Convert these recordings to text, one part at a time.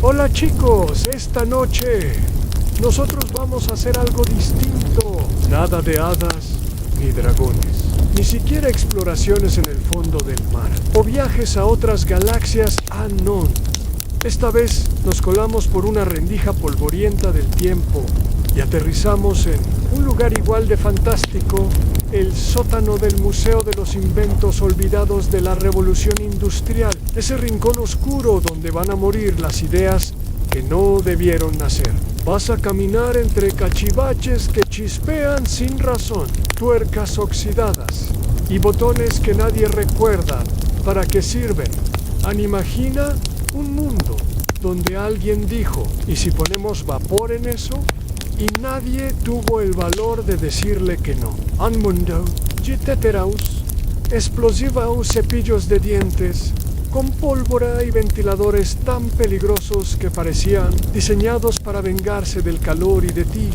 Hola chicos, esta noche nosotros vamos a hacer algo distinto. Nada de hadas ni dragones, ni siquiera exploraciones en el fondo del mar o viajes a otras galaxias unknown. Esta vez nos colamos por una rendija polvorienta del tiempo y aterrizamos en un lugar igual de fantástico, el sótano del Museo de los Inventos Olvidados de la Revolución Industrial, ese rincón oscuro donde van a morir las ideas que no debieron nacer. Vas a caminar entre cachivaches que chispean sin razón, tuercas oxidadas y botones que nadie recuerda para qué sirven. Imagina un mundo donde alguien dijo, ¿y si ponemos vapor en eso? Y nadie tuvo el valor de decirle que no. Un mundo lleteteraus, explosivaus cepillos de dientes, con pólvora y ventiladores tan peligrosos que parecían diseñados para vengarse del calor y de ti.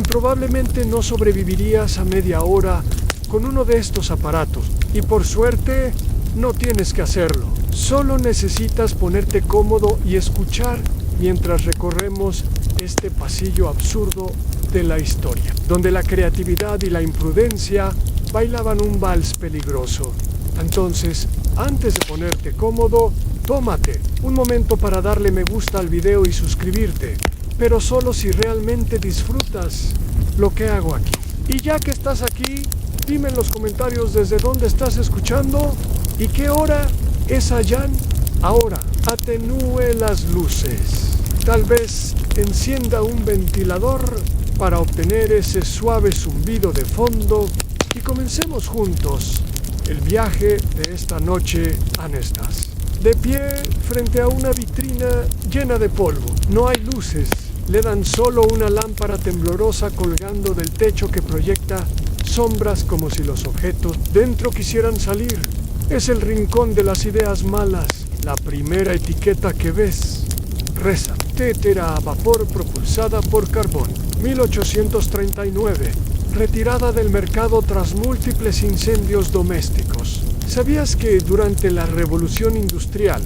Probablemente no sobrevivirías a media hora con uno de estos aparatos. Y por suerte, no tienes que hacerlo. Solo necesitas ponerte cómodo y escuchar mientras recorremos este pasillo absurdo de la historia, donde la creatividad y la imprudencia bailaban un vals peligroso. Entonces, antes de ponerte cómodo, tómate un momento para darle me gusta al video y suscribirte, pero solo si realmente disfrutas lo que hago aquí. Y ya que estás aquí, dime en los comentarios desde dónde estás escuchando y qué hora es allá. Ahora, atenúe las luces. Tal vez encienda un ventilador para obtener ese suave zumbido de fondo y comencemos juntos el viaje de esta noche a Nestas. De pie frente a una vitrina llena de polvo. No hay luces, le dan solo una lámpara temblorosa colgando del techo que proyecta sombras como si los objetos dentro quisieran salir. Es el rincón de las ideas malas. La primera etiqueta que ves reza: tetera a vapor propulsada por carbón, 1839, retirada del mercado tras múltiples incendios domésticos. ¿Sabías que durante la Revolución Industrial,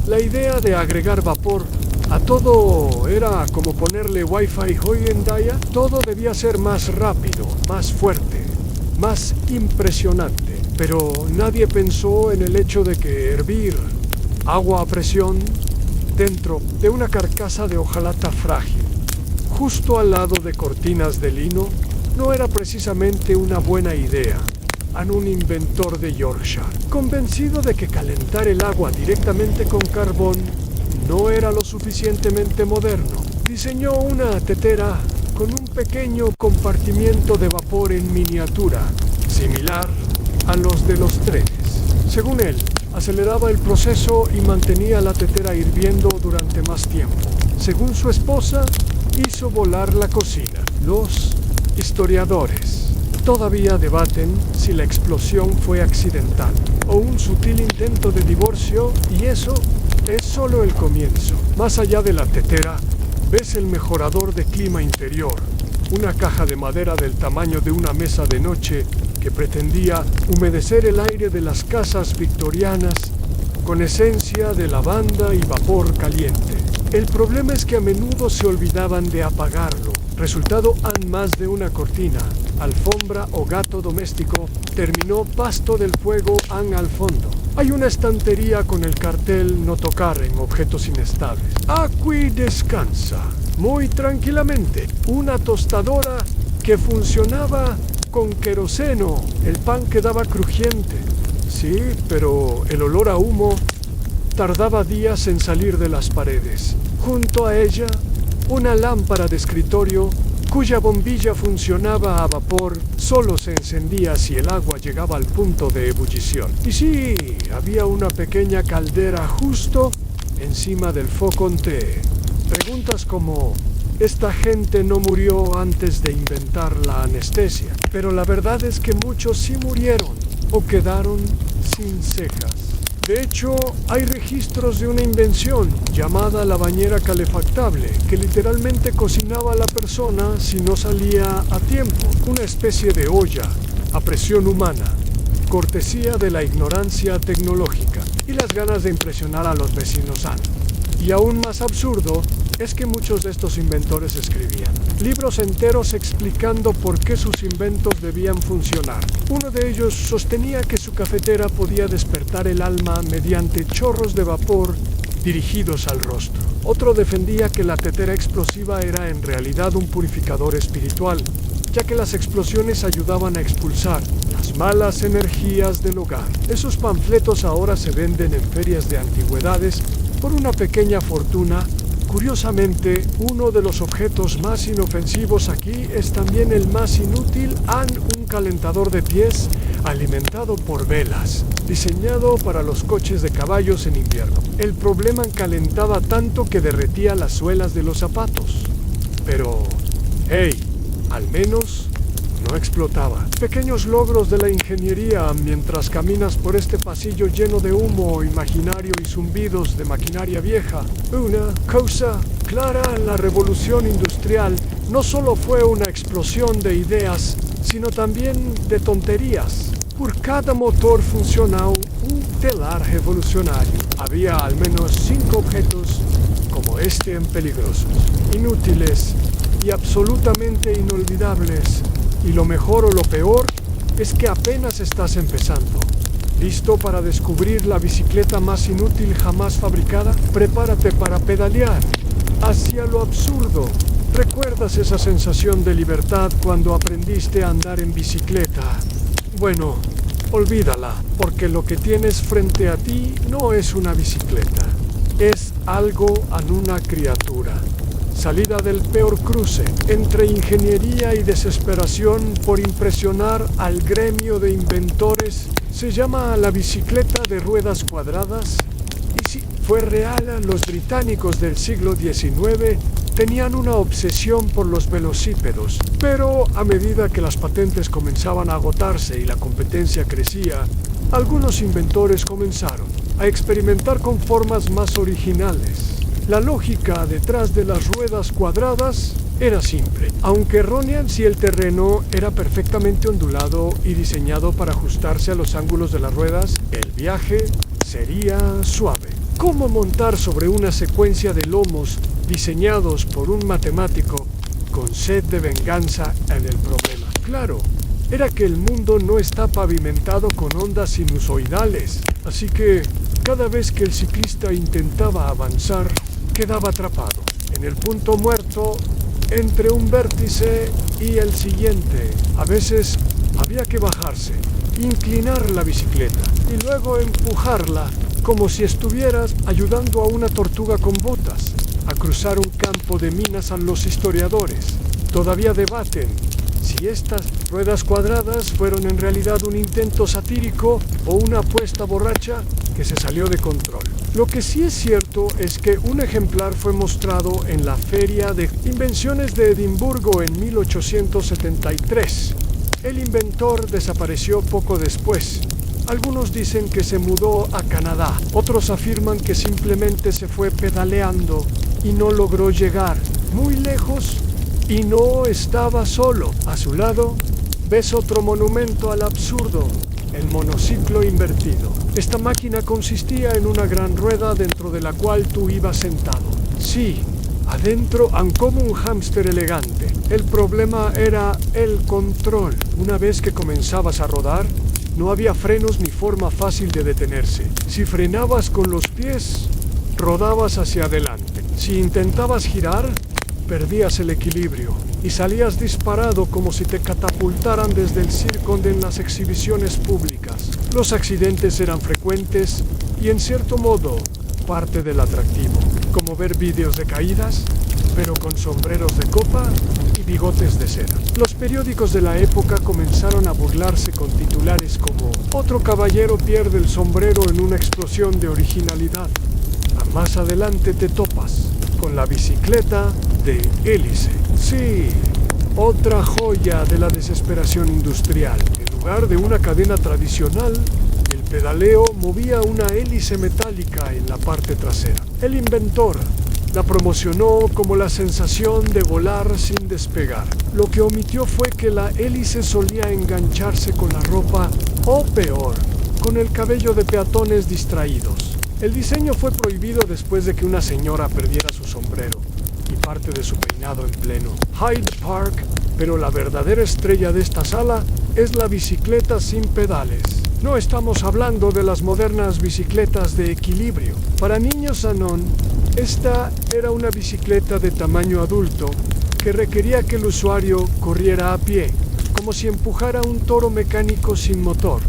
la idea de agregar vapor a todo era como ponerle Wi-Fi hoy en día? Todo debía ser más rápido, más fuerte, más impresionante. Pero nadie pensó en el hecho de que hervir agua a presión dentro de una carcasa de hojalata frágil, justo al lado de cortinas de lino, no era precisamente una buena idea. Un inventor de Yorkshire, convencido de que calentar el agua directamente con carbón no era lo suficientemente moderno, diseñó una tetera con un pequeño compartimiento de vapor en miniatura, similar a los de los trenes. Según él, aceleraba el proceso y mantenía la tetera hirviendo durante más tiempo. Según su esposa, hizo volar la cocina. Los historiadores todavía debaten si la explosión fue accidental o un sutil intento de divorcio, y eso es solo el comienzo. Más allá de la tetera, ves el mejorador de clima interior, una caja de madera del tamaño de una mesa de noche que pretendía humedecer el aire de las casas victorianas con esencia de lavanda y vapor caliente. El problema es que a menudo se olvidaban de apagarlo. Resultado, más de una cortina, alfombra o gato doméstico terminó pasto del fuego al fondo. Hay una estantería con el cartel no tocar en objetos inestables. Aquí descansa, muy tranquilamente, una tostadora que funcionaba con queroseno. El pan quedaba crujiente. Sí, pero el olor a humo tardaba días en salir de las paredes. Junto a ella, una lámpara de escritorio cuya bombilla funcionaba a vapor, solo se encendía si el agua llegaba al punto de ebullición. Y sí, había una pequeña caldera justo encima del foconte. Preguntas como: esta gente no murió antes de inventar la anestesia, pero la verdad es que muchos sí murieron o quedaron sin cejas. De hecho, hay registros de una invención llamada la bañera calefactable, que literalmente cocinaba a la persona si no salía a tiempo. Una especie de olla a presión humana, cortesía de la ignorancia tecnológica y las ganas de impresionar a los vecinos sanos. Y aún más absurdo es que muchos de estos inventores escribían libros enteros explicando por qué sus inventos debían funcionar. Uno de ellos sostenía que su cafetera podía despertar el alma mediante chorros de vapor dirigidos al rostro. Otro defendía que la tetera explosiva era en realidad un purificador espiritual, ya que las explosiones ayudaban a expulsar las malas energías del hogar. Esos panfletos ahora se venden en ferias de antigüedades por una pequeña fortuna. Curiosamente, uno de los objetos más inofensivos aquí es también el más inútil, un calentador de pies alimentado por velas, diseñado para los coches de caballos en invierno. El problema calentaba tanto que derretía las suelas de los zapatos. Pero, hey, al menos no explotaba. Pequeños logros de la ingeniería mientras caminas por este pasillo lleno de humo imaginario y zumbidos de maquinaria vieja. Una cosa clara: la revolución industrial no solo fue una explosión de ideas, sino también de tonterías. Por cada motor funcionaba un telar revolucionario. Había al menos 5 objetos como este en peligrosos, inútiles y absolutamente inolvidables. Y lo mejor o lo peor es que apenas estás empezando. ¿Listo para descubrir la bicicleta más inútil jamás fabricada? Prepárate para pedalear hacia lo absurdo. ¿Recuerdas esa sensación de libertad cuando aprendiste a andar en bicicleta? Bueno, olvídala, porque lo que tienes frente a ti no es una bicicleta. Es algo en una criatura. Salida del peor cruce entre ingeniería y desesperación por impresionar al gremio de inventores. Se llama la bicicleta de ruedas cuadradas. Y sí, fue real. Los británicos del siglo XIX tenían una obsesión por los velocípedos, pero a medida que las patentes comenzaban a agotarse y la competencia crecía, algunos inventores comenzaron a experimentar con formas más originales. La lógica detrás de las ruedas cuadradas era simple, aunque errónea si el terreno era perfectamente ondulado y diseñado para ajustarse a los ángulos de las ruedas, el viaje sería suave. ¿Cómo montar sobre una secuencia de lomos diseñados por un matemático con sed de venganza en el problema? Claro, era que el mundo no está pavimentado con ondas sinusoidales, así que cada vez que el ciclista intentaba avanzar, quedaba atrapado en el punto muerto entre un vértice y el siguiente. A veces había que bajarse, inclinar la bicicleta y luego empujarla como si estuvieras ayudando a una tortuga con botas a cruzar un campo de minas. A los historiadores todavía debaten si estas ruedas cuadradas fueron en realidad un intento satírico o una apuesta borracha que se salió de control. Lo que sí es cierto es que un ejemplar fue mostrado en la Feria de Invenciones de Edimburgo en 1873. El inventor desapareció poco después. Algunos dicen que se mudó a Canadá, otros afirman que simplemente se fue pedaleando y no logró llegar muy lejos y no estaba solo. A su lado ves otro monumento al absurdo: el monociclo invertido. Esta máquina consistía en una gran rueda dentro de la cual tú ibas sentado. Sí, adentro como un hámster elegante. El problema era el control. Una vez que comenzabas a rodar, no había frenos ni forma fácil de detenerse. Si frenabas con los pies, rodabas hacia adelante. Si intentabas girar, perdías el equilibrio y salías disparado como si te catapultaran desde el circo en las exhibiciones públicas. Los accidentes eran frecuentes y en cierto modo parte del atractivo, como ver vídeos de caídas, pero con sombreros de copa y bigotes de cera. Los periódicos de la época comenzaron a burlarse con titulares como "Otro caballero pierde el sombrero en una explosión de originalidad". Más adelante te topas con la bicicleta de hélice. Sí, otra joya de la desesperación industrial. En lugar de una cadena tradicional, el pedaleo movía una hélice metálica en la parte trasera. El inventor la promocionó como la sensación de volar sin despegar. Lo que omitió fue que la hélice solía engancharse con la ropa, o peor, con el cabello de peatones distraídos. El diseño fue prohibido después de que una señora perdiera su sombrero y parte de su peinado en pleno Hyde Park, pero la verdadera estrella de esta sala es la bicicleta sin pedales. No estamos hablando de las modernas bicicletas de equilibrio. Para niños Anon, esta era una bicicleta de tamaño adulto que requería que el usuario corriera a pie, como si empujara un toro mecánico sin motor.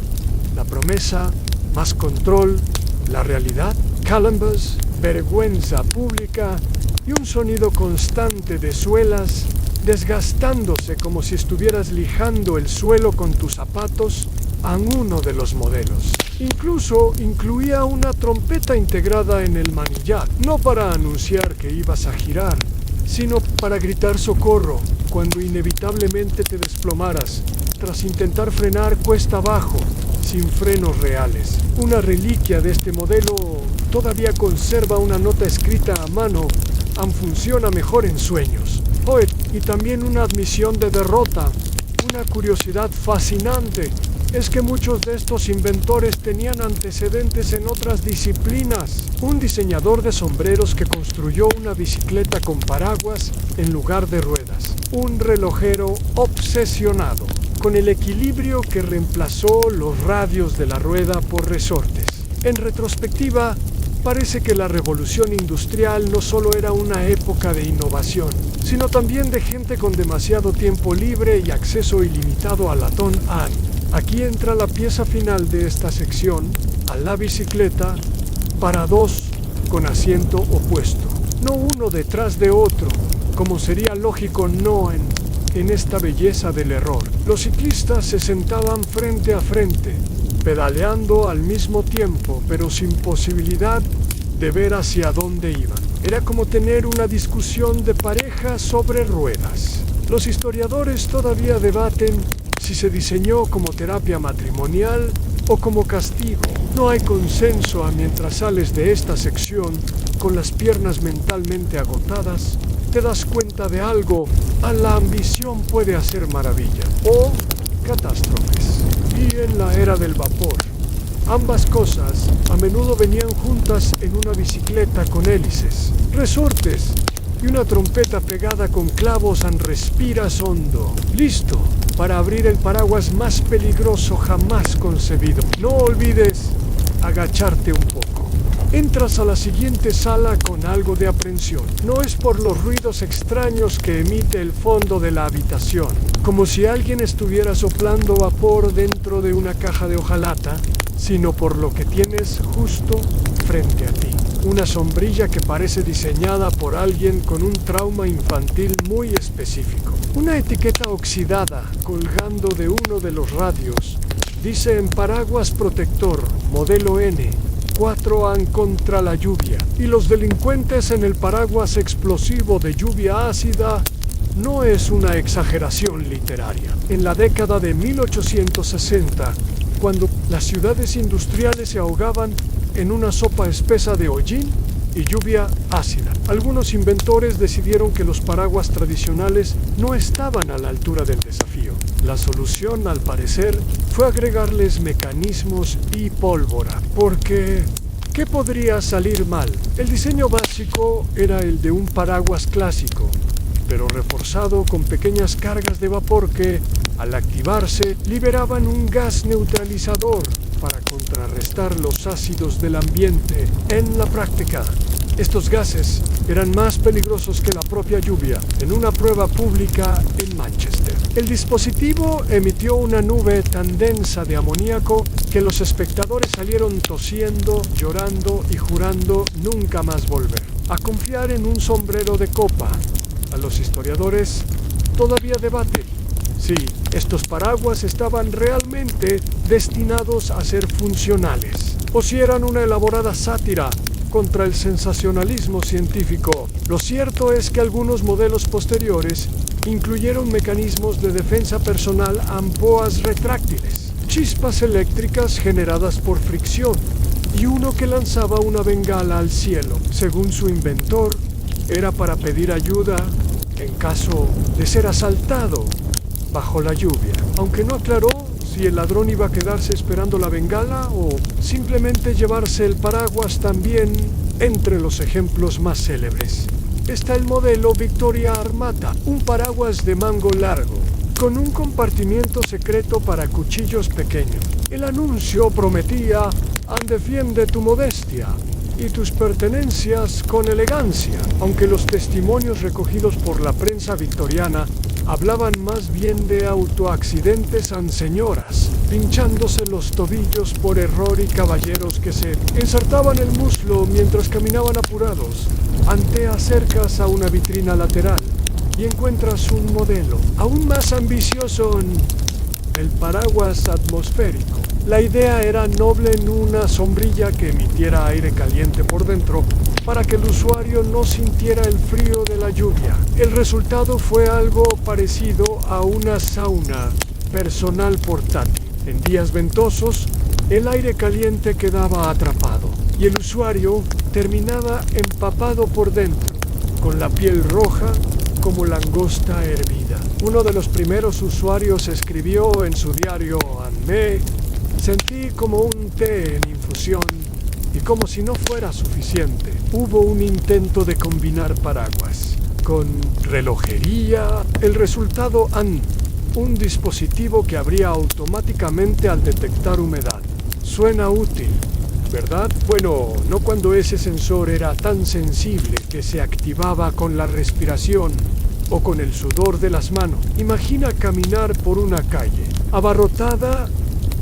La promesa, más control, la realidad, calambas, vergüenza pública y un sonido constante de suelas desgastándose como si estuvieras lijando el suelo con tus zapatos a uno de los modelos. Incluso incluía una trompeta integrada en el manillar, no para anunciar que ibas a girar, sino para gritar socorro cuando inevitablemente te desplomaras tras intentar frenar cuesta abajo sin frenos reales. Una reliquia de este modelo todavía conserva una nota escrita a mano, aún funciona mejor en sueños. Y también una admisión de derrota. Una curiosidad fascinante es que muchos de estos inventores tenían antecedentes en otras disciplinas. Un diseñador de sombreros que construyó una bicicleta con paraguas en lugar de ruedas. Un relojero obsesionado con el equilibrio que reemplazó los radios de la rueda por resortes. En retrospectiva, parece que la revolución industrial no solo era una época de innovación, sino también de gente con demasiado tiempo libre y acceso ilimitado al latón AN. Aquí entra la pieza final de esta sección, a la bicicleta para dos con asiento opuesto, no uno detrás de otro, como sería lógico no en esta belleza del error. Los ciclistas se sentaban frente a frente, pedaleando al mismo tiempo, pero sin posibilidad de ver hacia dónde iban. Era como tener una discusión de pareja sobre ruedas. Los historiadores todavía debaten si se diseñó como terapia matrimonial o como castigo. No hay consenso mientras sales de esta sección con las piernas mentalmente agotadas. Te das cuenta de algo, la ambición puede hacer maravillas o catástrofes. Y en la era del vapor, ambas cosas a menudo venían juntas en una bicicleta con hélices, resortes y una trompeta pegada con clavos en respiras hondo, listo para abrir el paraguas más peligroso jamás concebido. No olvides agacharte un poco. Entras a la siguiente sala con algo de aprensión. No es por los ruidos extraños que emite el fondo de la habitación, como si alguien estuviera soplando vapor dentro de una caja de hojalata, sino por lo que tienes justo frente a ti. Una sombrilla que parece diseñada por alguien con un trauma infantil muy específico. Una etiqueta oxidada colgando de uno de los radios dice en paraguas protector, modelo N, 4 contra la lluvia. Y los delincuentes en el paraguas explosivo de lluvia ácida no es una exageración literaria. En la década de 1860, cuando las ciudades industriales se ahogaban en una sopa espesa de hollín y lluvia ácida, algunos inventores decidieron que los paraguas tradicionales no estaban a la altura del desafío. La solución, al parecer, fue agregarles mecanismos y pólvora, porque ¿qué podría salir mal? El diseño básico era el de un paraguas clásico, pero reforzado con pequeñas cargas de vapor que, al activarse, liberaban un gas neutralizador para contrarrestar los ácidos del ambiente. En la práctica, estos gases eran más peligrosos que la propia lluvia, en una prueba pública en Manchester. El dispositivo emitió una nube tan densa de amoníaco que los espectadores salieron tosiendo, llorando y jurando nunca más volver a confiar en un sombrero de copa. A los historiadores todavía debaten si estos paraguas estaban realmente destinados a ser funcionales o si eran una elaborada sátira contra el sensacionalismo científico. Lo cierto es que algunos modelos posteriores incluyeron mecanismos de defensa personal ampoas retráctiles, chispas eléctricas generadas por fricción y uno que lanzaba una bengala al cielo. Según su inventor, era para pedir ayuda en caso de ser asaltado bajo la lluvia, aunque no aclaró si el ladrón iba a quedarse esperando la bengala o simplemente llevarse el paraguas. También entre los ejemplos más célebres está el modelo Victoria Armata, un paraguas de mango largo, con un compartimiento secreto para cuchillos pequeños. El anuncio prometía: defiende tu modestia y tus pertenencias con elegancia, aunque los testimonios recogidos por la prensa victoriana hablaban más bien de autoaccidentes a señoras pinchándose los tobillos por error y caballeros que se ensartaban el muslo mientras caminaban apurados. Te acercas a una vitrina lateral y encuentras un modelo aún más ambicioso: el paraguas atmosférico. La idea era noble: en una sombrilla que emitiera aire caliente por dentro para que el usuario no sintiera el frío de la lluvia. El resultado fue algo parecido a una sauna personal portátil. En días ventosos, el aire caliente quedaba atrapado y el usuario terminaba empapado por dentro, con la piel roja como langosta hervida. Uno de los primeros usuarios escribió en su diario: me sentí como un té en infusión. Y como si no fuera suficiente, hubo un intento de combinar paraguas con relojería. El resultado: un dispositivo que abría automáticamente al detectar humedad. Suena útil, ¿verdad? Bueno, no cuando ese sensor era tan sensible que se activaba con la respiración o con el sudor de las manos. Imagina caminar por una calle abarrotada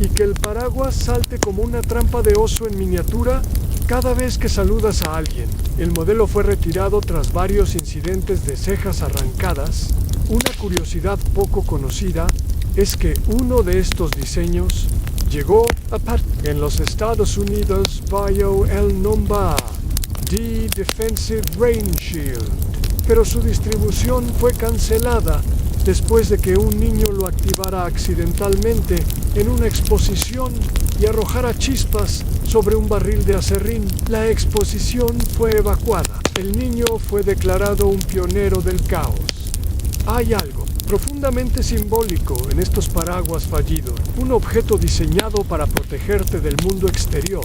y que el paraguas salte como una trampa de oso en miniatura cada vez que saludas a alguien. El modelo fue retirado tras varios incidentes de cejas arrancadas. Una curiosidad poco conocida es que uno de estos diseños llegó a en los Estados Unidos bajo el nombre de Defensive Rain Shield, pero su distribución fue cancelada después de que un niño lo activara accidentalmente en una exposición y arrojara chispas sobre un barril de aserrín. La exposición fue evacuada. El niño fue declarado un pionero del caos. Hay algo profundamente simbólico en estos paraguas fallidos, un objeto diseñado para protegerte del mundo exterior,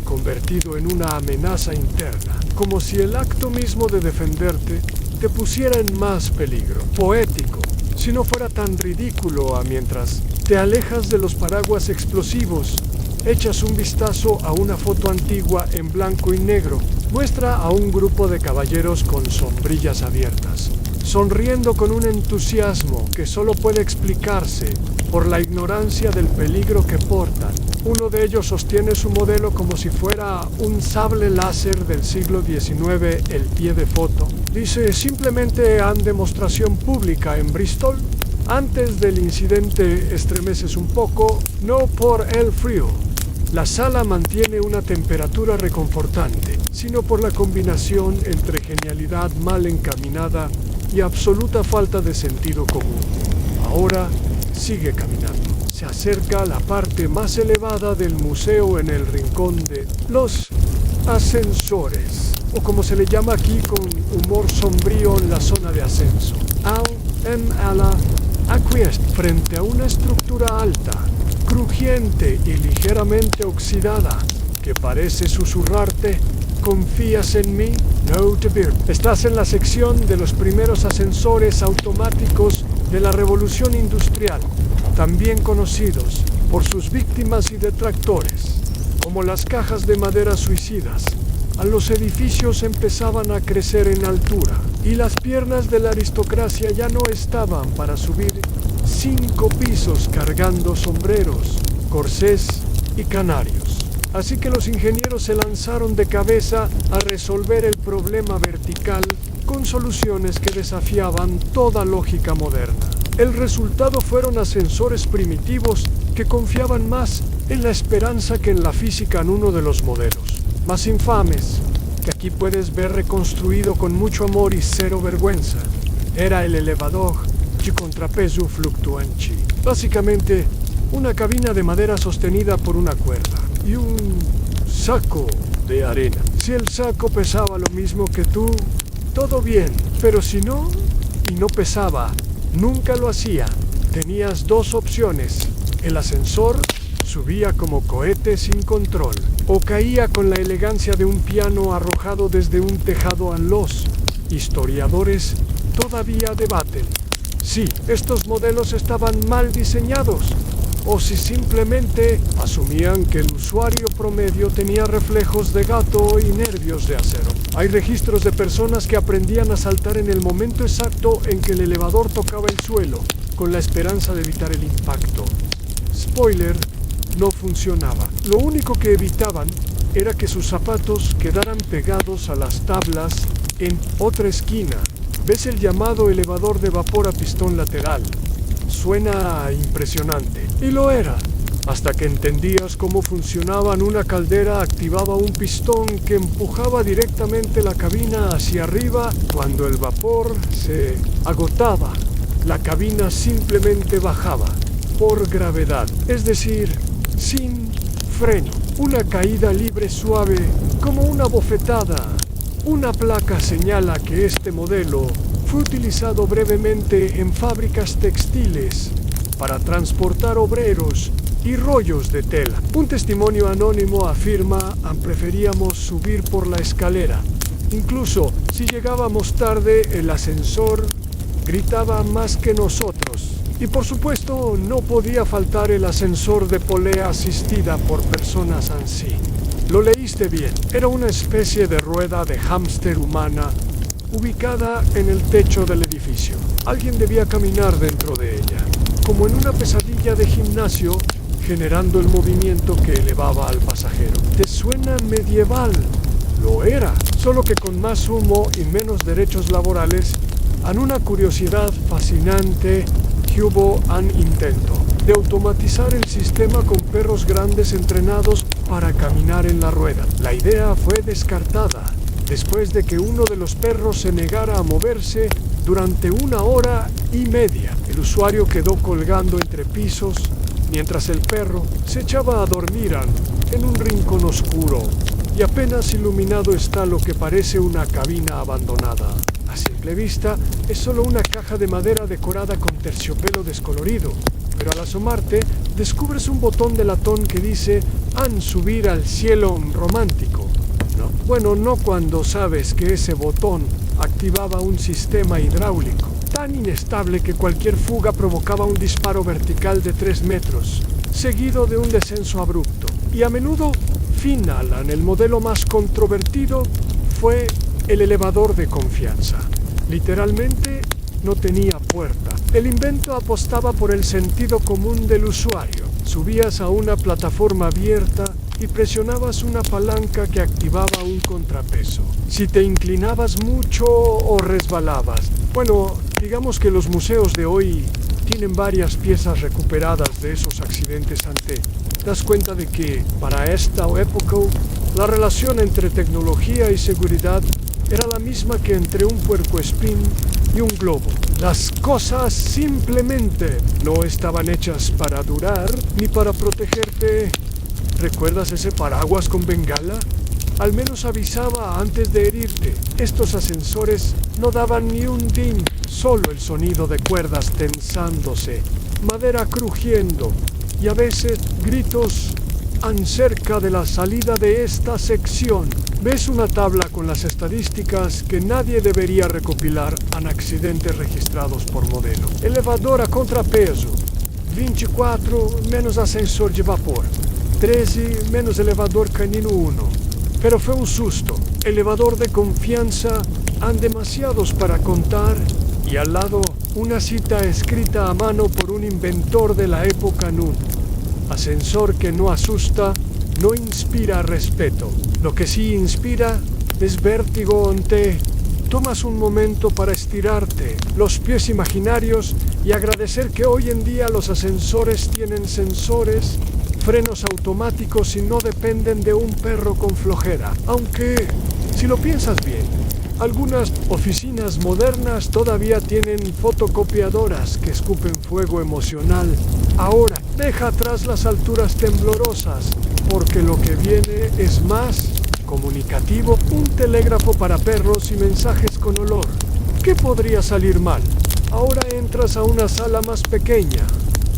convertido en una amenaza interna, como si el acto mismo de defenderte te pusiera en más peligro. Poético, si no fuera tan ridículo. Mientras te alejas de los paraguas explosivos, echas un vistazo a una foto antigua en blanco y negro. Muestra a un grupo de caballeros con sombrillas abiertas, sonriendo con un entusiasmo que solo puede explicarse por la ignorancia del peligro que portan. Uno de ellos sostiene su modelo como si fuera un sable láser del siglo XIX. El pie de foto dice: simplemente demostración pública en Bristol. Antes del incidente estremeces un poco, no por el frío. La sala mantiene una temperatura reconfortante, sino por la combinación entre genialidad mal encaminada y absoluta falta de sentido común. Ahora sigue caminando. Se acerca a la parte más elevada del museo en el rincón de los ascensores, o como se le llama aquí con humor sombrío, en la zona de ascenso. Frente a una estructura alta, crujiente y ligeramente oxidada, que parece susurrarte: ¿confías en mí? No te pierdas. Estás en la sección de los primeros ascensores automáticos de la revolución industrial, también conocidos por sus víctimas y detractores como las cajas de madera suicidas. Los edificios empezaban a crecer en altura y las piernas de la aristocracia ya no estaban para subir 5 pisos cargando sombreros, corsés y canarios. Así que los ingenieros se lanzaron de cabeza a resolver el problema vertical con soluciones que desafiaban toda lógica moderna. El resultado fueron ascensores primitivos que confiaban más en la esperanza que en la física. En uno de los modelos más infames, que aquí puedes ver reconstruido con mucho amor y cero vergüenza, era el elevador de contrapeso fluctuante. Básicamente, una cabina de madera sostenida por una cuerda y un saco de arena. Si el saco pesaba lo mismo que tú, todo bien, pero si no, y no pesaba, nunca lo hacía. Tenías 2 opciones: El ascensor subía como cohete sin control, o caía con la elegancia de un piano arrojado desde un tejado. Los historiadores todavía debaten si estos modelos estaban mal diseñados o si simplemente asumían que el usuario promedio tenía reflejos de gato y nervios de acero. Hay registros de personas que aprendían a saltar en el momento exacto en que el elevador tocaba el suelo, con la esperanza de evitar el impacto. Spoiler, no funcionaba. Lo único que evitaban era que sus zapatos quedaran pegados a las tablas en otra esquina. ¿Ves el llamado elevador de vapor a pistón lateral? Suena impresionante, y lo era, hasta que entendías cómo funcionaban. Una caldera activaba un pistón que empujaba directamente la cabina hacia arriba. Cuando el vapor se agotaba, la cabina simplemente bajaba, por gravedad, es decir, sin freno. Una caída libre suave, como una bofetada. Una placa señala que este modelo fue utilizado brevemente en fábricas textiles para transportar obreros y rollos de tela. Un testimonio anónimo afirma: preferíamos subir por la escalera. Incluso si llegábamos tarde, el ascensor gritaba más que nosotros. Y por supuesto, no podía faltar el ascensor de polea asistida por personas así. Lo leíste bien. Era una especie de rueda de hámster humana ubicada en el techo del edificio. Alguien debía caminar dentro de ella, como en una pesadilla de gimnasio, generando el movimiento que elevaba al pasajero. ¿Te suena medieval? Lo era, solo que con más humo y menos derechos laborales. Han una curiosidad fascinante que hubo un intento de automatizar el sistema con perros grandes entrenados para caminar en la rueda. La idea fue descartada después de que uno de los perros se negara a moverse durante 1 hora y media. El usuario quedó colgando entre pisos mientras el perro se echaba a dormir en un rincón oscuro y apenas iluminado está lo que parece una cabina abandonada. A simple vista es solo una caja de madera decorada con terciopelo descolorido, pero al asomarte descubres un botón de latón que dice subir al cielo romántico. ¿No? Bueno, no cuando sabes que ese botón activaba un sistema hidráulico tan inestable que cualquier fuga provocaba un disparo vertical de 3 metros, seguido de un descenso abrupto. Y a menudo final. El modelo más controvertido fue el elevador de confianza. Literalmente no tenía puerta. El invento apostaba por el sentido común del usuario. Subías a una plataforma abierta y presionabas una palanca que activaba un contrapeso. Si te inclinabas mucho o resbalabas. Bueno, digamos que los museos de hoy tienen varias piezas recuperadas de esos accidentes. Das cuenta de que para esta época la relación entre tecnología y seguridad era la misma que entre un puercoespín y un globo. Las cosas simplemente no estaban hechas para durar ni para protegerte. ¿Recuerdas ese paraguas con bengala? Al menos avisaba antes de herirte. Estos ascensores no daban ni un ding, solo el sonido de cuerdas tensándose, madera crujiendo y a veces gritos cerca de la salida de esta sección. Ves una tabla con las estadísticas que nadie debería recopilar en accidentes registrados por modelo. Elevador a contrapeso, 24 menos ascensor de vapor, 13 menos elevador canino 1. Pero fue un susto. Elevador de confianza, han demasiados para contar, y al lado una cita escrita a mano por un inventor de la época NUN. Ascensor que no asusta, no inspira respeto. Lo que sí inspira es vértigo ante. Tomas un momento para estirarte los pies imaginarios y agradecer que hoy en día los ascensores tienen sensores, frenos automáticos y no dependen de un perro con flojera. Aunque, si lo piensas bien, algunas oficinas modernas todavía tienen fotocopiadoras que escupen fuego emocional. Ahora, deja atrás las alturas temblorosas, porque lo que viene es más comunicativo, un telégrafo para perros y mensajes con olor. ¿Qué podría salir mal? Ahora entras a una sala más pequeña,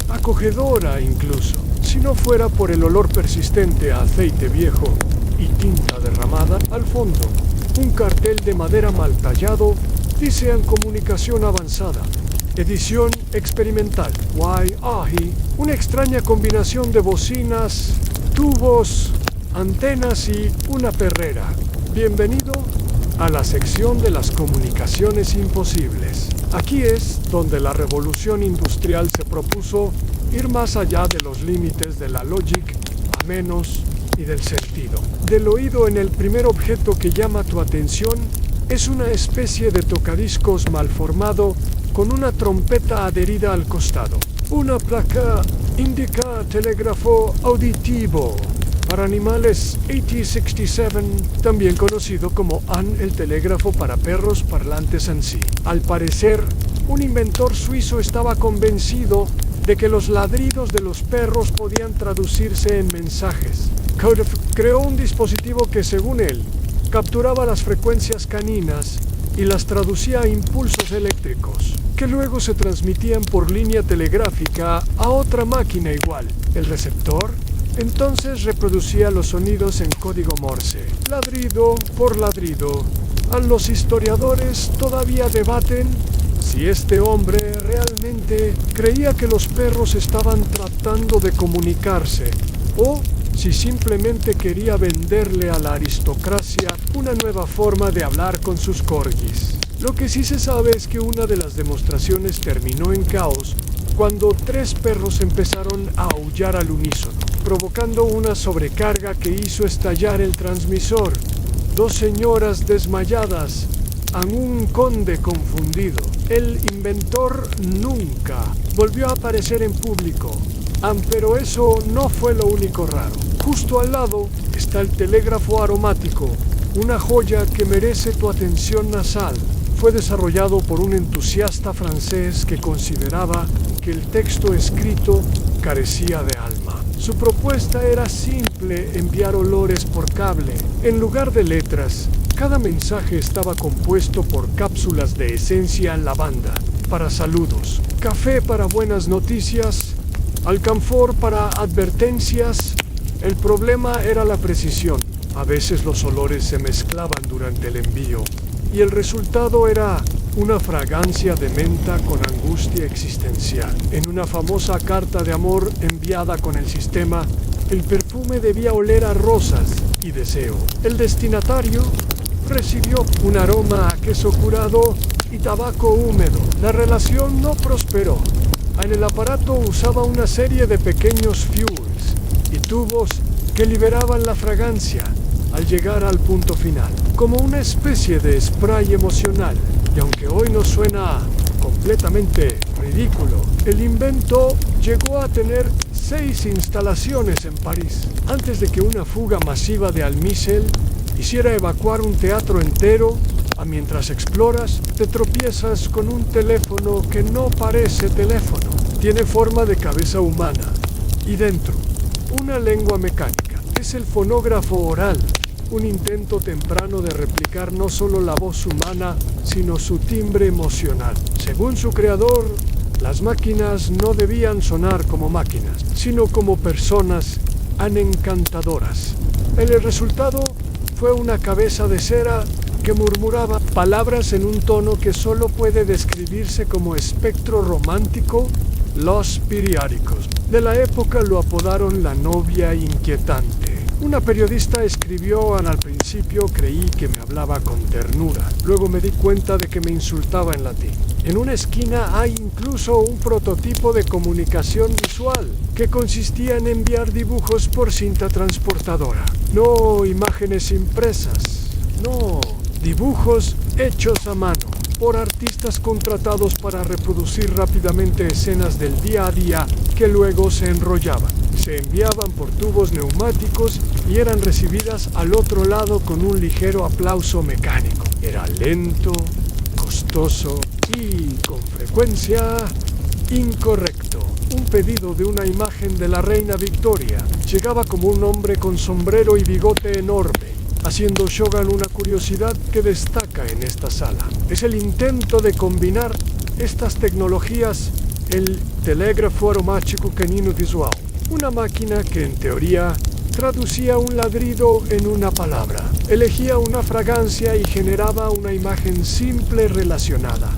acogedora incluso, si no fuera por el olor persistente a aceite viejo y tinta derramada al fondo. Un cartel de madera mal tallado dice en comunicación avanzada, edición experimental, YAHI, una extraña combinación de bocinas, tubos, antenas y una perrera. Bienvenido a la sección de las comunicaciones imposibles. Aquí es donde la revolución industrial se propuso ir más allá de los límites de la logic, a menos y del sentido. Del oído en el primer objeto que llama tu atención es una especie de tocadiscos mal formado con una trompeta adherida al costado. Una placa indica telégrafo auditivo para animales AT67, también conocido como AN, el telégrafo para perros parlantes en sí. Al parecer, un inventor suizo estaba convencido de que los ladridos de los perros podían traducirse en mensajes. Creó un dispositivo que, según él, capturaba las frecuencias caninas y las traducía a impulsos eléctricos, que luego se transmitían por línea telegráfica a otra máquina igual. El receptor entonces reproducía los sonidos en código Morse, ladrido por ladrido. Los historiadores todavía debaten si este hombre realmente creía que los perros estaban tratando de comunicarse o si simplemente quería venderle a la aristocracia una nueva forma de hablar con sus corgis. Lo que sí se sabe es que una de las demostraciones terminó en caos cuando 3 perros empezaron a aullar al unísono, provocando una sobrecarga que hizo estallar el transmisor. 2 señoras desmayadas, a un conde confundido. El inventor nunca volvió a aparecer en público. Pero eso no fue lo único raro. Justo al lado está el telégrafo aromático, una joya que merece tu atención nasal. Fue desarrollado por un entusiasta francés que consideraba que el texto escrito carecía de alma. Su propuesta era simple: enviar olores por cable. En lugar de letras, cada mensaje estaba compuesto por cápsulas de esencia lavanda para saludos, café para buenas noticias, alcanfor para advertencias. El problema era la precisión. A veces los olores se mezclaban durante el envío y el resultado era una fragancia de menta con angustia existencial. En una famosa carta de amor enviada con el sistema, el perfume debía oler a rosas y deseo. El destinatario recibió un aroma a queso curado y tabaco húmedo. La relación no prosperó. En el aparato usaba una serie de pequeños fuels y tubos que liberaban la fragancia al llegar al punto final, como una especie de spray emocional. Y aunque hoy nos suena completamente ridículo, el invento llegó a tener 6 instalaciones en París, antes de que una fuga masiva de almísel hiciera evacuar un teatro entero. Mientras exploras, te tropiezas con un teléfono que no parece teléfono. Tiene forma de cabeza humana y dentro, una lengua mecánica. Es el fonógrafo oral, un intento temprano de replicar no solo la voz humana, sino su timbre emocional. Según su creador, las máquinas no debían sonar como máquinas, sino como personas encantadoras. El resultado fue una cabeza de cera que murmuraba palabras en un tono que solo puede describirse como espectro romántico. Los periódicos de la época lo apodaron la novia inquietante. Una periodista escribió: al principio creí que me hablaba con ternura, luego me di cuenta de que me insultaba en latín. En una esquina hay incluso un prototipo de comunicación visual que consistía en enviar dibujos por cinta transportadora. No imágenes impresas, no, dibujos hechos a mano por artistas contratados para reproducir rápidamente escenas del día a día que luego se enrollaban. Se enviaban por tubos neumáticos y eran recibidas al otro lado con un ligero aplauso mecánico. Era lento, costoso y, con frecuencia, incorrecto. Un pedido de una imagen de la reina Victoria llegaba como un hombre con sombrero y bigote enorme, haciendo Shogun una curiosidad que destaca en esta sala. Es el intento de combinar estas tecnologías el telégrafo aromático canino visual, una máquina que en teoría traducía un ladrido en una palabra, elegía una fragancia y generaba una imagen simple relacionada.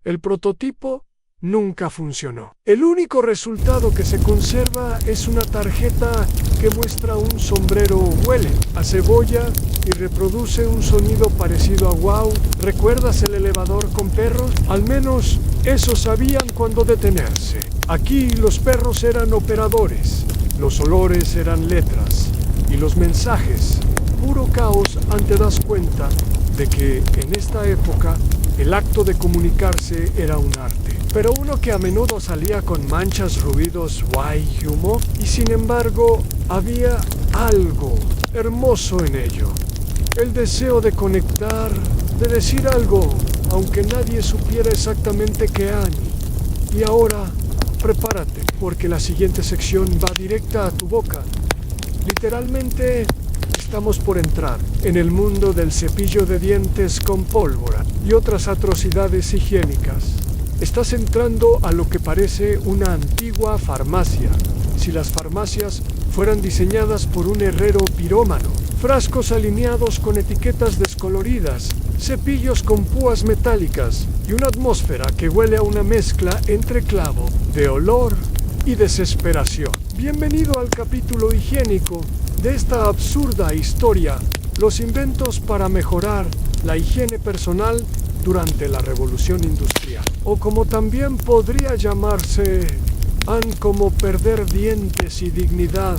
El prototipo nunca funcionó. El único resultado que se conserva es una tarjeta que muestra un sombrero huele a cebolla y reproduce un sonido parecido a wow. ¿Recuerdas el elevador con perros? Al menos eso sabían cuándo detenerse. Aquí los perros eran operadores, los olores eran letras y los mensajes puro caos. Te das cuenta de que en esta época el acto de comunicarse era un arte, pero uno que a menudo salía con manchas, ruidos, guay y humo, y sin embargo había algo hermoso en ello. El deseo de conectar, de decir algo, aunque nadie supiera exactamente qué año. Y ahora, prepárate, porque la siguiente sección va directa a tu boca. Literalmente, estamos por entrar en el mundo del cepillo de dientes con pólvora y otras atrocidades higiénicas. Estás entrando a lo que parece una antigua farmacia, si las farmacias fueran diseñadas por un herrero pirómano. Frascos alineados con etiquetas descoloridas, cepillos con púas metálicas y una atmósfera que huele a una mezcla entre clavo, de olor y desesperación. Bienvenido al capítulo higiénico de esta absurda historia, los inventos para mejorar la higiene personal durante la Revolución Industrial. O como también podría llamarse, como perder dientes y dignidad.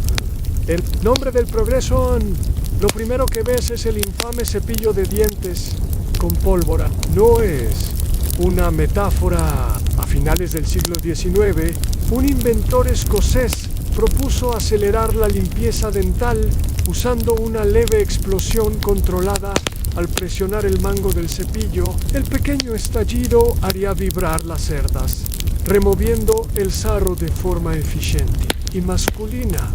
El nombre del progreso, lo primero que ves es el infame cepillo de dientes con pólvora. No es una metáfora. A finales del siglo XIX, un inventor escocés propuso acelerar la limpieza dental usando una leve explosión controlada. Al presionar el mango del cepillo, el pequeño estallido haría vibrar las cerdas, removiendo el sarro de forma eficiente y masculina.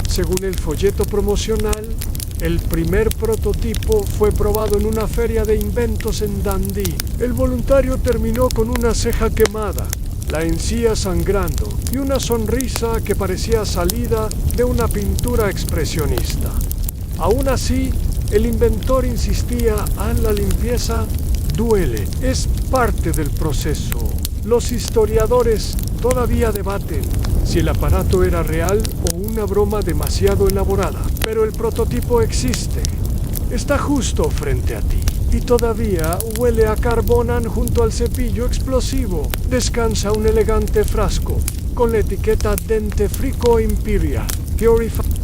Según el folleto promocional, el primer prototipo fue probado en una feria de inventos en Dundee. El voluntario terminó con una ceja quemada, la encía sangrando y una sonrisa que parecía salida de una pintura expresionista. Aún así, el inventor insistía en la limpieza duele, es parte del proceso. Los historiadores todavía debaten si el aparato era real o una broma demasiado elaborada, pero el prototipo existe. Está justo frente a ti. Y todavía huele a carbón junto al cepillo explosivo. Descansa un elegante frasco con la etiqueta Dentifrico Imperial.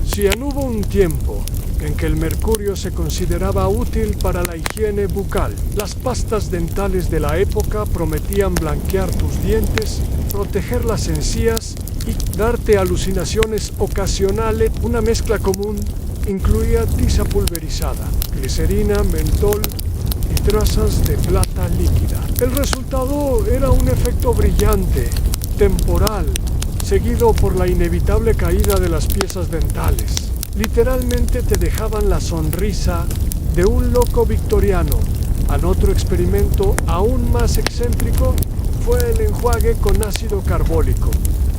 Si hubo un tiempo en que el mercurio se consideraba útil para la higiene bucal, las pastas dentales de la época prometían blanquear tus dientes, proteger las encías y darte alucinaciones ocasionales. Una mezcla común incluía tiza pulverizada, glicerina, mentol y trazas de plata líquida. El resultado era un efecto brillante, temporal, seguido por la inevitable caída de las piezas dentales. Literalmente te dejaban la sonrisa de un loco victoriano. Otro experimento aún más excéntrico fue el enjuague con ácido carbólico,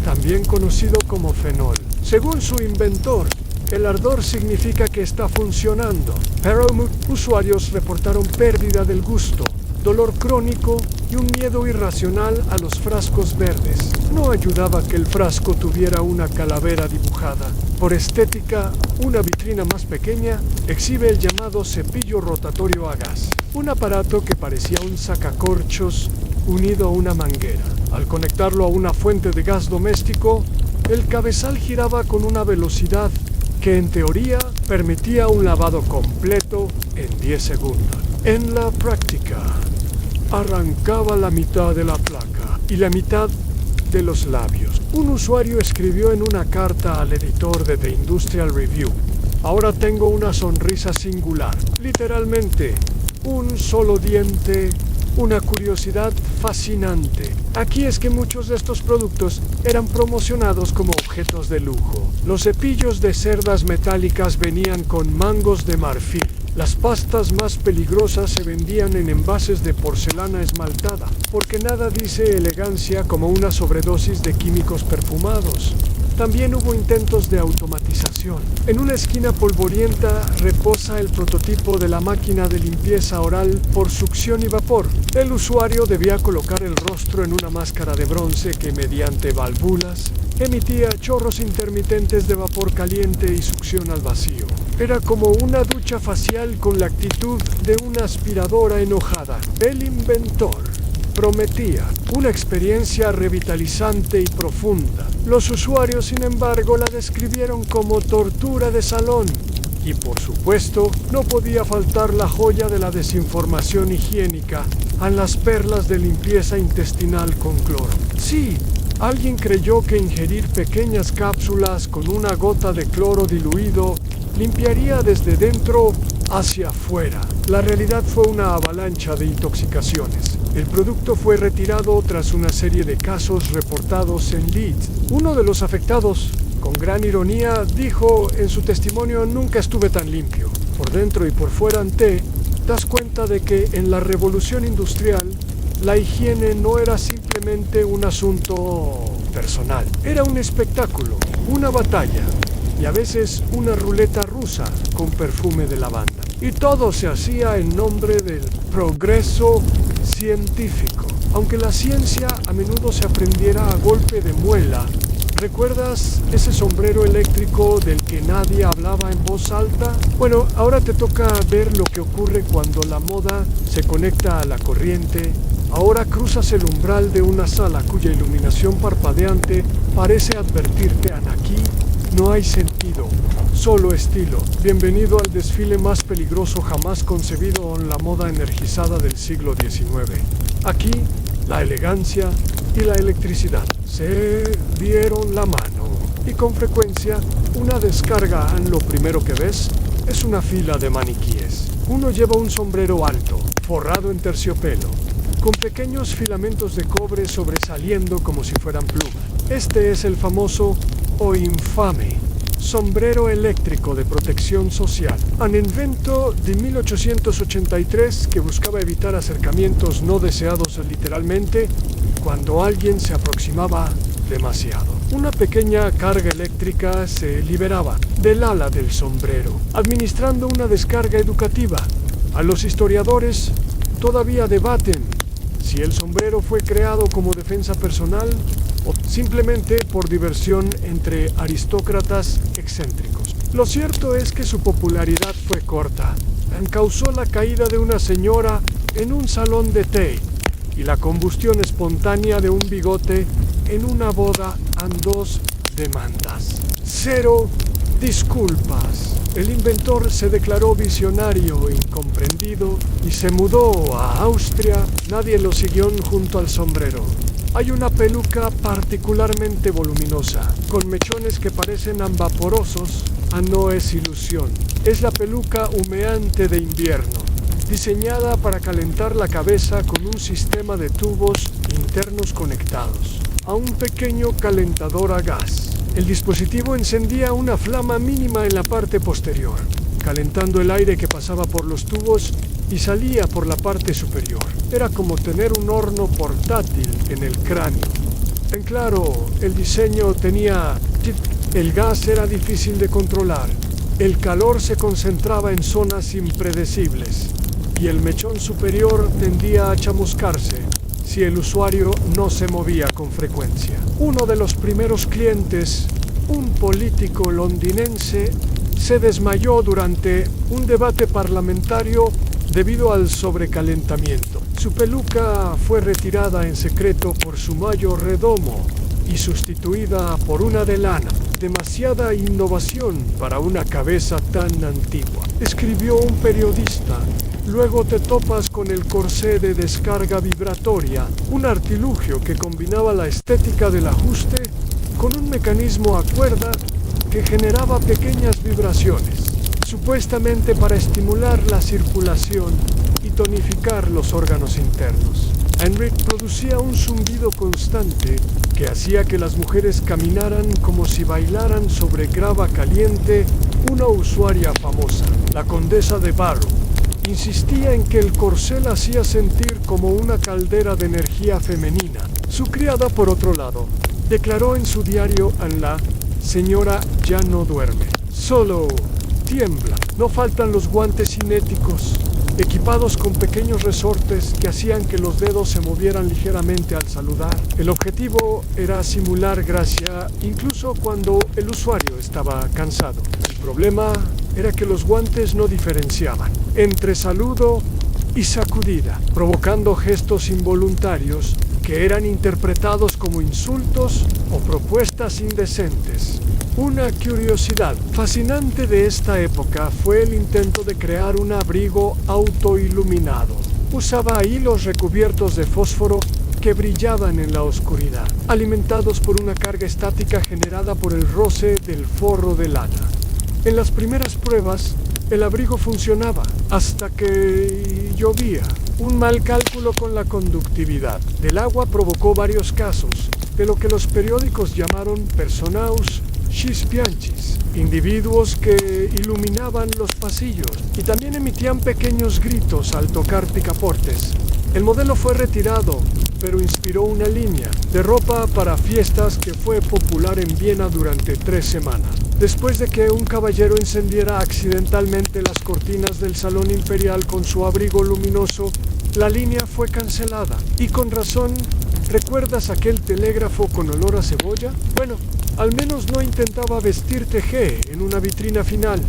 también conocido como fenol. Según su inventor, el ardor significa que está funcionando, pero usuarios reportaron pérdida del gusto, dolor crónico y un miedo irracional a los frascos verdes. No ayudaba que el frasco tuviera una calavera dibujada. Por estética, una vitrina más pequeña exhibe el llamado cepillo rotatorio a gas, un aparato que parecía un sacacorchos unido a una manguera. Al conectarlo a una fuente de gas doméstico, el cabezal giraba con una velocidad que en teoría permitía un lavado completo en 10 segundos. En la práctica, arrancaba la mitad de la placa y la mitad de los labios. Un usuario escribió en una carta al editor de The Industrial Review: ahora tengo una sonrisa singular, literalmente, un solo diente, una curiosidad fascinante. Aquí es que muchos de estos productos eran promocionados como objetos de lujo. Los cepillos de cerdas metálicas venían con mangos de marfil, Las pastas más peligrosas se vendían en envases de porcelana esmaltada, porque nada dice elegancia como una sobredosis de químicos perfumados. También hubo intentos de automatización. En una esquina polvorienta reposa el prototipo de la máquina de limpieza oral por succión y vapor. El usuario debía colocar el rostro en una máscara de bronce que, mediante válvulas, emitía chorros intermitentes de vapor caliente y succión al vacío. Era como una ducha facial con la actitud de una aspiradora enojada. El inventor prometía una experiencia revitalizante y profunda. Los usuarios, sin embargo, la describieron como tortura de salón. Y por supuesto, no podía faltar la joya de la desinformación higiénica, a las perlas de limpieza intestinal con cloro. Sí, alguien creyó que ingerir pequeñas cápsulas con una gota de cloro diluido limpiaría desde dentro hacia afuera. La realidad fue una avalancha de intoxicaciones. El producto fue retirado tras una serie de casos reportados en Leeds. Uno de los afectados, con gran ironía, dijo en su testimonio: nunca estuve tan limpio. Por dentro y por fuera, das cuenta de que en la revolución industrial, la higiene no era simplemente un asunto personal. Era un espectáculo, una batalla y a veces una ruleta rusa con perfume de lavanda. Y todo se hacía en nombre del progreso científico. Aunque la ciencia a menudo se aprendiera a golpe de muela. ¿Recuerdas ese sombrero eléctrico del que nadie hablaba en voz alta? Bueno, ahora te toca ver lo que ocurre cuando la moda se conecta a la corriente. Ahora cruzas el umbral de una sala cuya iluminación parpadeante parece advertirte: aquí no hay sentido, solo estilo. Bienvenido al desfile más peligroso jamás concebido en la moda energizada del siglo XIX. Aquí, la elegancia y la electricidad se dieron la mano. Y con frecuencia, una descarga, lo primero que ves, es una fila de maniquíes. Uno lleva un sombrero alto, forrado en terciopelo, con pequeños filamentos de cobre sobresaliendo como si fueran plumas. Este es el famoso o infame sombrero eléctrico de protección social, un invento de 1883 que buscaba evitar acercamientos no deseados literalmente cuando alguien se aproximaba demasiado. Una pequeña carga eléctrica se liberaba del ala del sombrero, administrando una descarga educativa. A los historiadores todavía debaten si el sombrero fue creado como defensa personal o simplemente por diversión entre aristócratas excéntricos. Lo cierto es que su popularidad fue corta. Causó la caída de una señora en un salón de té y la combustión espontánea de un bigote en una boda en 2 demandas. 0 disculpas. El inventor se declaró visionario e incomprendido y se mudó a Austria. Nadie lo siguió junto al sombrero. Hay una peluca particularmente voluminosa, con mechones que parecen vaporosos. No es ilusión. Es la peluca humeante de invierno, diseñada para calentar la cabeza con un sistema de tubos internos conectados a un pequeño calentador a gas. El dispositivo encendía una flama mínima en la parte posterior, calentando el aire que pasaba por los tubos y salía por la parte superior. Era como tener un horno portátil en el cráneo. En claro, el diseño tenía... El gas era difícil de controlar. El calor se concentraba en zonas impredecibles y el mechón superior tendía a chamuscarse si el usuario no se movía con frecuencia. Uno de los primeros clientes, un político londinense, se desmayó durante un debate parlamentario debido al sobrecalentamiento. Su peluca fue retirada en secreto por su mayo redomo y sustituida por una de lana. Demasiada innovación para una cabeza tan antigua, escribió un periodista. Luego te topas con el corsé de descarga vibratoria, un artilugio que combinaba la estética del ajuste con un mecanismo a cuerda que generaba pequeñas vibraciones, supuestamente para estimular la circulación y tonificar los órganos internos. Henrik producía un zumbido constante que hacía que las mujeres caminaran como si bailaran sobre grava caliente Una usuaria famosa, la condesa de Barrow, insistía en que el corcel hacía sentir como una caldera de energía femenina. Su criada, por otro lado, declaró en su diario en la señora ya no duerme, solo tiembla. No faltan los guantes cinéticos, equipados con pequeños resortes que hacían que los dedos se movieran ligeramente al saludar. El objetivo era simular gracia incluso cuando el usuario estaba cansado. El problema era que los guantes no diferenciaban entre saludo y sacudida, provocando gestos involuntarios que eran interpretados como insultos o propuestas indecentes. Una curiosidad fascinante de esta época fue el intento de crear un abrigo autoiluminado. Usaba hilos recubiertos de fósforo que brillaban en la oscuridad, alimentados por una carga estática generada por el roce del forro de lana. En las primeras pruebas, el abrigo funcionaba hasta que llovía. Un mal cálculo con la conductividad del agua provocó varios casos de lo que los periódicos llamaron personaus chispianchis, individuos que iluminaban los pasillos y también emitían pequeños gritos al tocar picaportes. El modelo fue retirado, pero inspiró una línea de ropa para fiestas que fue popular en Viena durante 3 semanas. Después de que un caballero encendiera accidentalmente las cortinas del salón imperial con su abrigo luminoso, la línea fue cancelada. Y con razón, ¿recuerdas aquel telégrafo con olor a cebolla? Bueno, al menos no intentaba vestirte G en una vitrina final.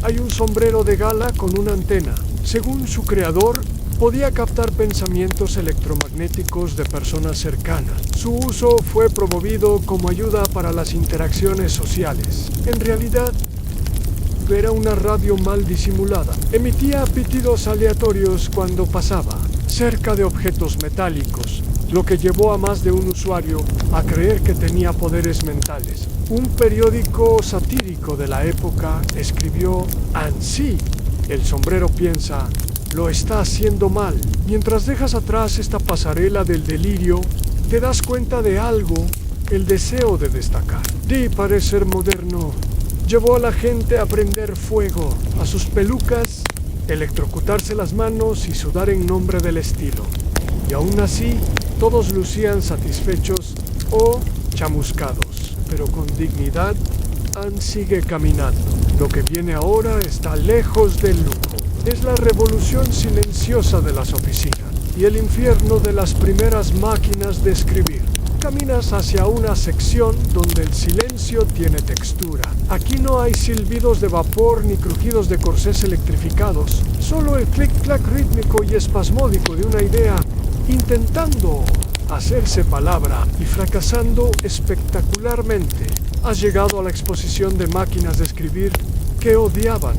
Hay un sombrero de gala con una antena. Según su creador, podía captar pensamientos electromagnéticos de personas cercanas. Su uso fue promovido como ayuda para las interacciones sociales. En realidad, era una radio mal disimulada. Emitía pitidos aleatorios cuando pasaba cerca de objetos metálicos, lo que llevó a más de un usuario a creer que tenía poderes mentales. Un periódico satírico de la época escribió: «Ansí, el sombrero piensa, lo está haciendo mal». Mientras dejas atrás esta pasarela del delirio, te das cuenta de algo: el deseo de destacar. De parecer moderno, llevó a la gente a prender fuego a sus pelucas, electrocutarse las manos y sudar en nombre del estilo. Y aún así, todos lucían satisfechos o chamuscados, pero con dignidad. Ann sigue caminando. Lo que viene ahora está lejos del lujo. Es la revolución silenciosa de las oficinas y el infierno de las primeras máquinas de escribir. Caminas hacia una sección donde el silencio tiene textura. Aquí no hay silbidos de vapor ni crujidos de corsés electrificados, solo el clic-clac rítmico y espasmódico de una idea intentando hacerse palabra y fracasando espectacularmente. Has llegado a la exposición de máquinas de escribir que odiaban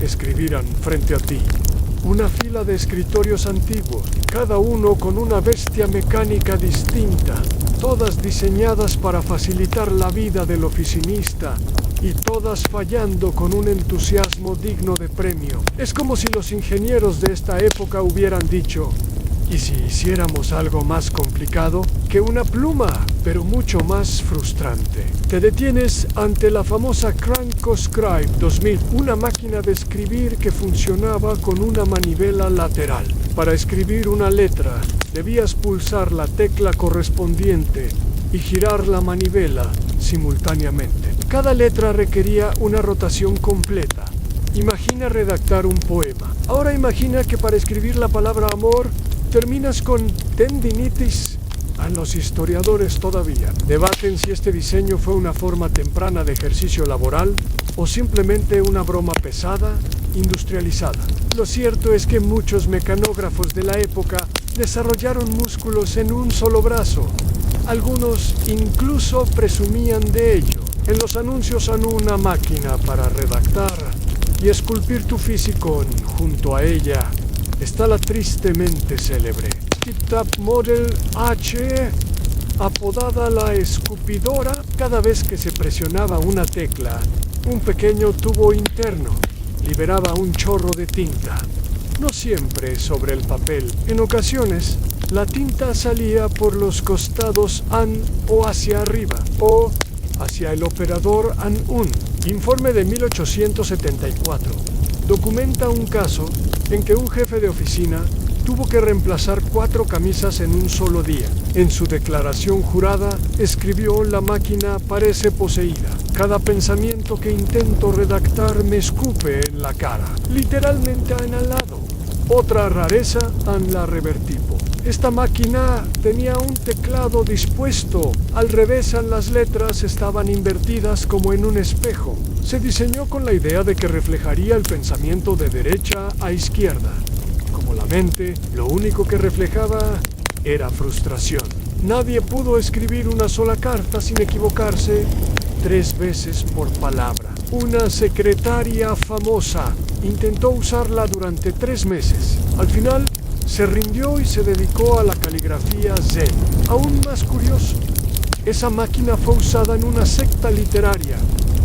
escribieran frente a ti. Una fila de escritorios antiguos, cada uno con una bestia mecánica distinta, todas diseñadas para facilitar la vida del oficinista y todas fallando con un entusiasmo digno de premio. Es como si los ingenieros de esta época hubieran dicho: ¿y si hiciéramos algo más complicado que una pluma, pero mucho más frustrante? Te detienes ante la famosa Crankoscribe 2000, una máquina de escribir que funcionaba con una manivela lateral. Para escribir una letra, debías pulsar la tecla correspondiente y girar la manivela simultáneamente. Cada letra requería una rotación completa. Imagina redactar un poema. Ahora imagina que para escribir la palabra amor, terminas con tendinitis. A los historiadores todavía debaten si este diseño fue una forma temprana de ejercicio laboral o simplemente una broma pesada, industrializada. Lo cierto es que muchos mecanógrafos de la época desarrollaron músculos en un solo brazo. Algunos incluso presumían de ello. En los anuncios a una máquina para redactar y esculpir tu físico junto a ella está la tristemente célebre Tip-Tap Model H, apodada la escupidora. Cada vez que se presionaba una tecla, un pequeño tubo interno liberaba un chorro de tinta. No siempre sobre el papel. En ocasiones, la tinta salía por los costados o hacia arriba, o hacia el operador AN-UN. Informe de 1874. Documenta un caso en que un jefe de oficina tuvo que reemplazar 4 camisas en un solo día. En su declaración jurada escribió: la máquina parece poseída. Cada pensamiento que intento redactar me escupe en la cara. Literalmente inhalado. Otra rareza en la revertipo. Esta máquina tenía un teclado dispuesto. Al revés, las letras estaban invertidas como en un espejo. Se diseñó con la idea de que reflejaría el pensamiento de derecha a izquierda. Como la mente, lo único que reflejaba era frustración. Nadie pudo escribir una sola carta sin equivocarse 3 veces por palabra. Una secretaria famosa intentó usarla durante 3 meses. Al final, se rindió y se dedicó a la caligrafía zen. Aún más curioso, esa máquina fue usada en una secta literaria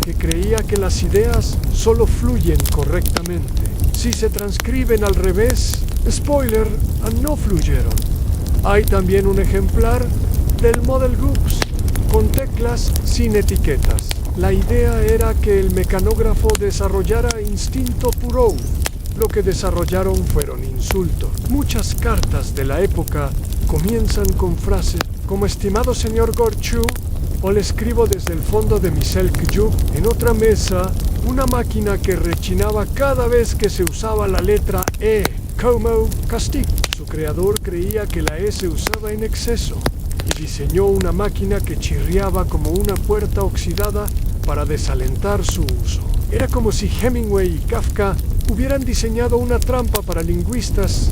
que creía que las ideas solo fluyen correctamente. Si se transcriben al revés, spoiler, no fluyeron. Hay también un ejemplar del Model Groups con teclas sin etiquetas. La idea era que el mecanógrafo desarrollara instinto puro. Lo que desarrollaron fueron insultos. Muchas cartas de la época comienzan con frases como: estimado señor Gorchu, o le escribo desde el fondo de mi Selkjuk. En otra mesa, una máquina que rechinaba cada vez que se usaba la letra E, como castigo. Su creador creía que la E se usaba en exceso y diseñó una máquina que chirriaba como una puerta oxidada para desalentar su uso. Era como si Hemingway y Kafka hubieran diseñado una trampa para lingüistas.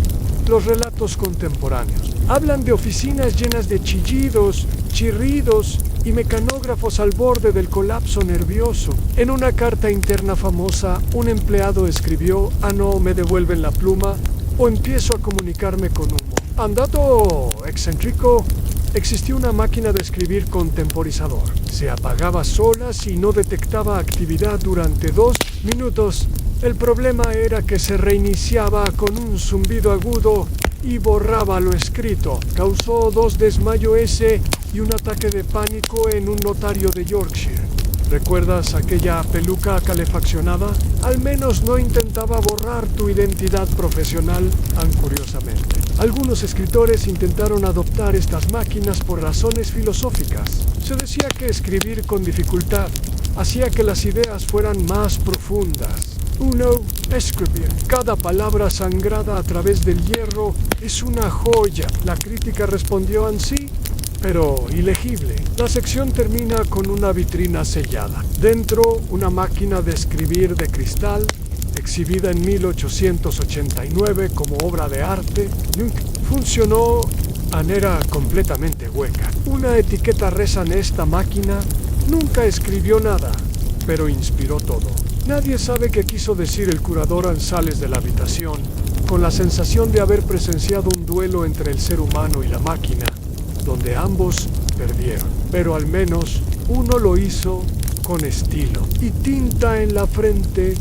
Los relatos contemporáneos hablan de oficinas llenas de chillidos, chirridos y mecanógrafos al borde del colapso nervioso. En una carta interna famosa, un empleado escribió: no, me devuelven la pluma o empiezo a comunicarme con humo. Andato excéntrico, existía una máquina de escribir con temporizador. Se apagaba sola si no detectaba actividad durante 2 minutos. El problema era que se reiniciaba con un zumbido agudo y borraba lo escrito. Causó 2 desmayos y un ataque de pánico en un notario de Yorkshire. ¿Recuerdas aquella peluca calefaccionada? Al menos no intentaba borrar tu identidad profesional tan curiosamente. Algunos escritores intentaron adoptar estas máquinas por razones filosóficas. Se decía que escribir con dificultad hacía que las ideas fueran más profundas. Uno, escribir. Cada palabra sangrada a través del hierro es una joya. La crítica respondió así, pero ilegible. La sección termina con una vitrina sellada. Dentro, una máquina de escribir de cristal, exhibida en 1889 como obra de arte. Nunca funcionó, era completamente hueca. Una etiqueta reza: en esta máquina nunca escribió nada, pero inspiró todo. Nadie sabe qué quiso decir el curador al salir de la habitación, con la sensación de haber presenciado un duelo entre el ser humano y la máquina, donde ambos perdieron. Pero al menos uno lo hizo con estilo. Y tinta en la frente,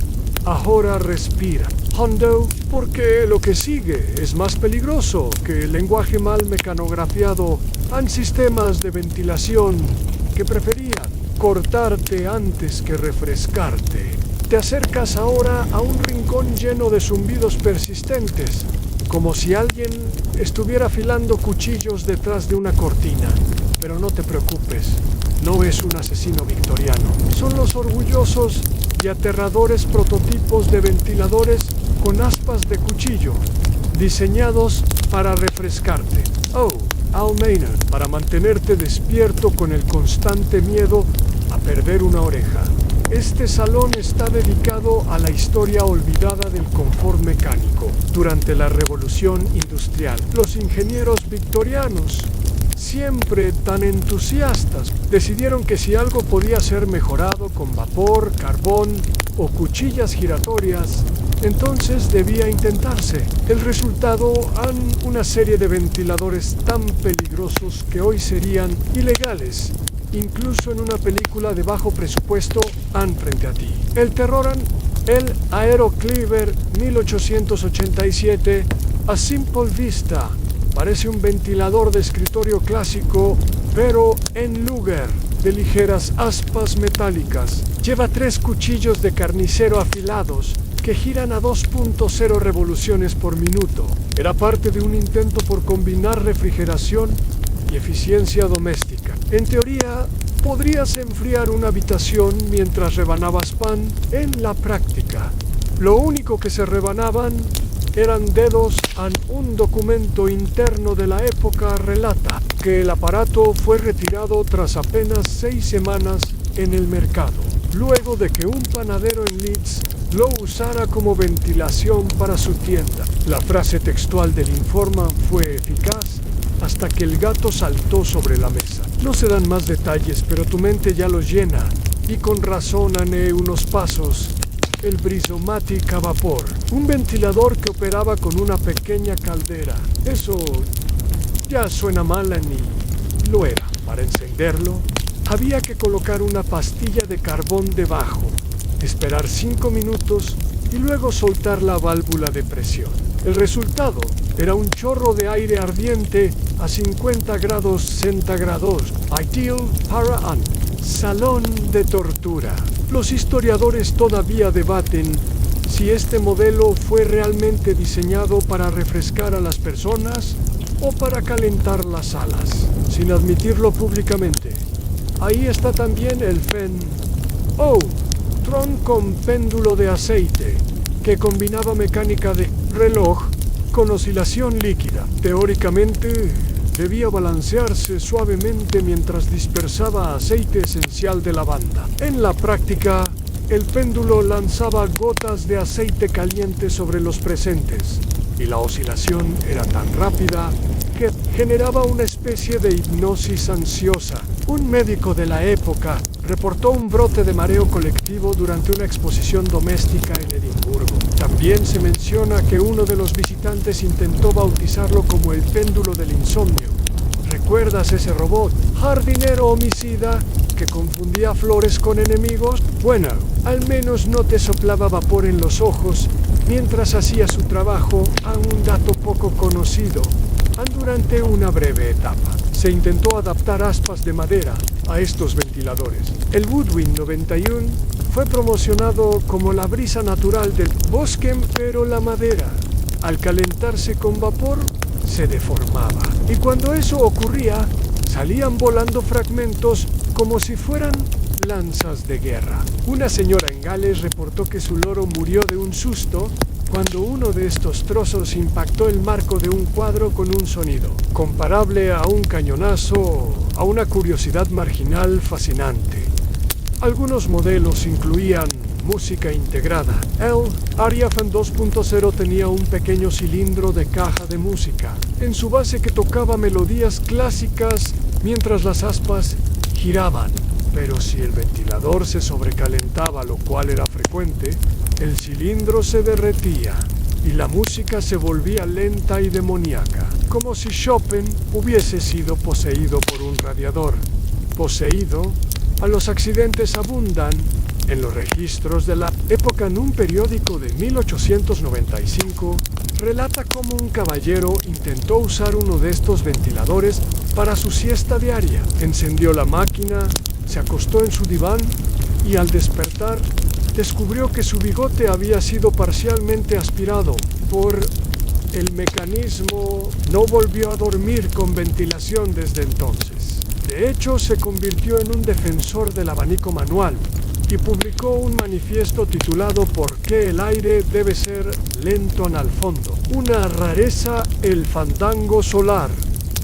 ahora respira. Hondo, porque lo que sigue es más peligroso que el lenguaje mal mecanografiado en sistemas de ventilación que preferían cortarte antes que refrescarte. Te acercas ahora a un rincón lleno de zumbidos persistentes, como si alguien estuviera afilando cuchillos detrás de una cortina. Pero no te preocupes, no es un asesino victoriano. Son los orgullosos y aterradores prototipos de ventiladores con aspas de cuchillo, diseñados para refrescarte. Oh, Al Maynard, para mantenerte despierto con el constante miedo a perder una oreja. Este salón está dedicado a la historia olvidada del confort mecánico. Durante la Revolución Industrial, los ingenieros victorianos, siempre tan entusiastas, decidieron que si algo podía ser mejorado con vapor, carbón o cuchillas giratorias, entonces debía intentarse. El resultado eran una serie de ventiladores tan peligrosos que hoy serían ilegales, incluso en una película de bajo presupuesto frente a ti. El terror el Aerocleaver 1887, a simple vista, parece un ventilador de escritorio clásico, pero en lugar de ligeras aspas metálicas. Lleva 3 cuchillos de carnicero afilados que giran a 2.0 revoluciones por minuto. Era parte de un intento por combinar refrigeración y eficiencia doméstica. En teoría, podrías enfriar una habitación mientras rebanabas pan. En la práctica, lo único que se rebanaban eran dedos. Un documento interno de la época relata que el aparato fue retirado tras apenas 6 semanas en el mercado, luego de que un panadero en Leeds lo usara como ventilación para su tienda. La frase textual del informe fue eficaz hasta que el gato saltó sobre la mesa. No se dan más detalles, pero tu mente ya los llena, y con razón ané unos pasos. El Brizomatic a vapor, un ventilador que operaba con una pequeña caldera. Eso ya suena mal ni lo era. Para encenderlo, había que colocar una pastilla de carbón debajo, esperar 5 minutos y luego soltar la válvula de presión. El resultado era un chorro de aire ardiente a 50 grados centígrados. Ideal para un salón de tortura. Los historiadores todavía debaten si este modelo fue realmente diseñado para refrescar a las personas o para calentar las salas, sin admitirlo públicamente. Ahí está también el Tron con péndulo de aceite, que combinaba mecánica de reloj con oscilación líquida. Teóricamente, debía balancearse suavemente mientras dispersaba aceite esencial de lavanda. En la práctica, el péndulo lanzaba gotas de aceite caliente sobre los presentes, y la oscilación era tan rápida que generaba una especie de hipnosis ansiosa. Un médico de la época reportó un brote de mareo colectivo durante una exposición doméstica en Edimburgo. También se menciona que uno de los visitantes intentó bautizarlo como el péndulo del insomnio. ¿Recuerdas ese robot? Jardinero homicida que confundía flores con enemigos. Bueno, al menos no te soplaba vapor en los ojos mientras hacía su trabajo. A un dato poco conocido. Durante una breve etapa, se intentó adaptar aspas de madera a estos ventiladores. El Woodwind 91 fue promocionado como la brisa natural del bosque, pero la madera, al calentarse con vapor, se deformaba. Y cuando eso ocurría, salían volando fragmentos como si fueran lanzas de guerra. Una señora en Gales reportó que su loro murió de un susto cuando uno de estos trozos impactó el marco de un cuadro con un sonido comparable a un cañonazo, a una curiosidad marginal fascinante. Algunos modelos incluían música integrada. El Ariafan 2.0 tenía un pequeño cilindro de caja de música en su base que tocaba melodías clásicas mientras las aspas giraban. Pero si el ventilador se sobrecalentaba, lo cual era frecuente, el cilindro se derretía y la música se volvía lenta y demoníaca, como si Chopin hubiese sido poseído por un radiador. Poseído, a los accidentes abundan en los registros de la época. En un periódico de 1895, relata cómo un caballero intentó usar uno de estos ventiladores para su siesta diaria. Encendió la máquina, se acostó en su diván y al despertar descubrió que su bigote había sido parcialmente aspirado por el mecanismo. No volvió a dormir con ventilación desde entonces. De hecho, se convirtió en un defensor del abanico manual y publicó un manifiesto titulado ¿Por qué el aire debe ser lento al fondo? Una rareza, el fandango solar.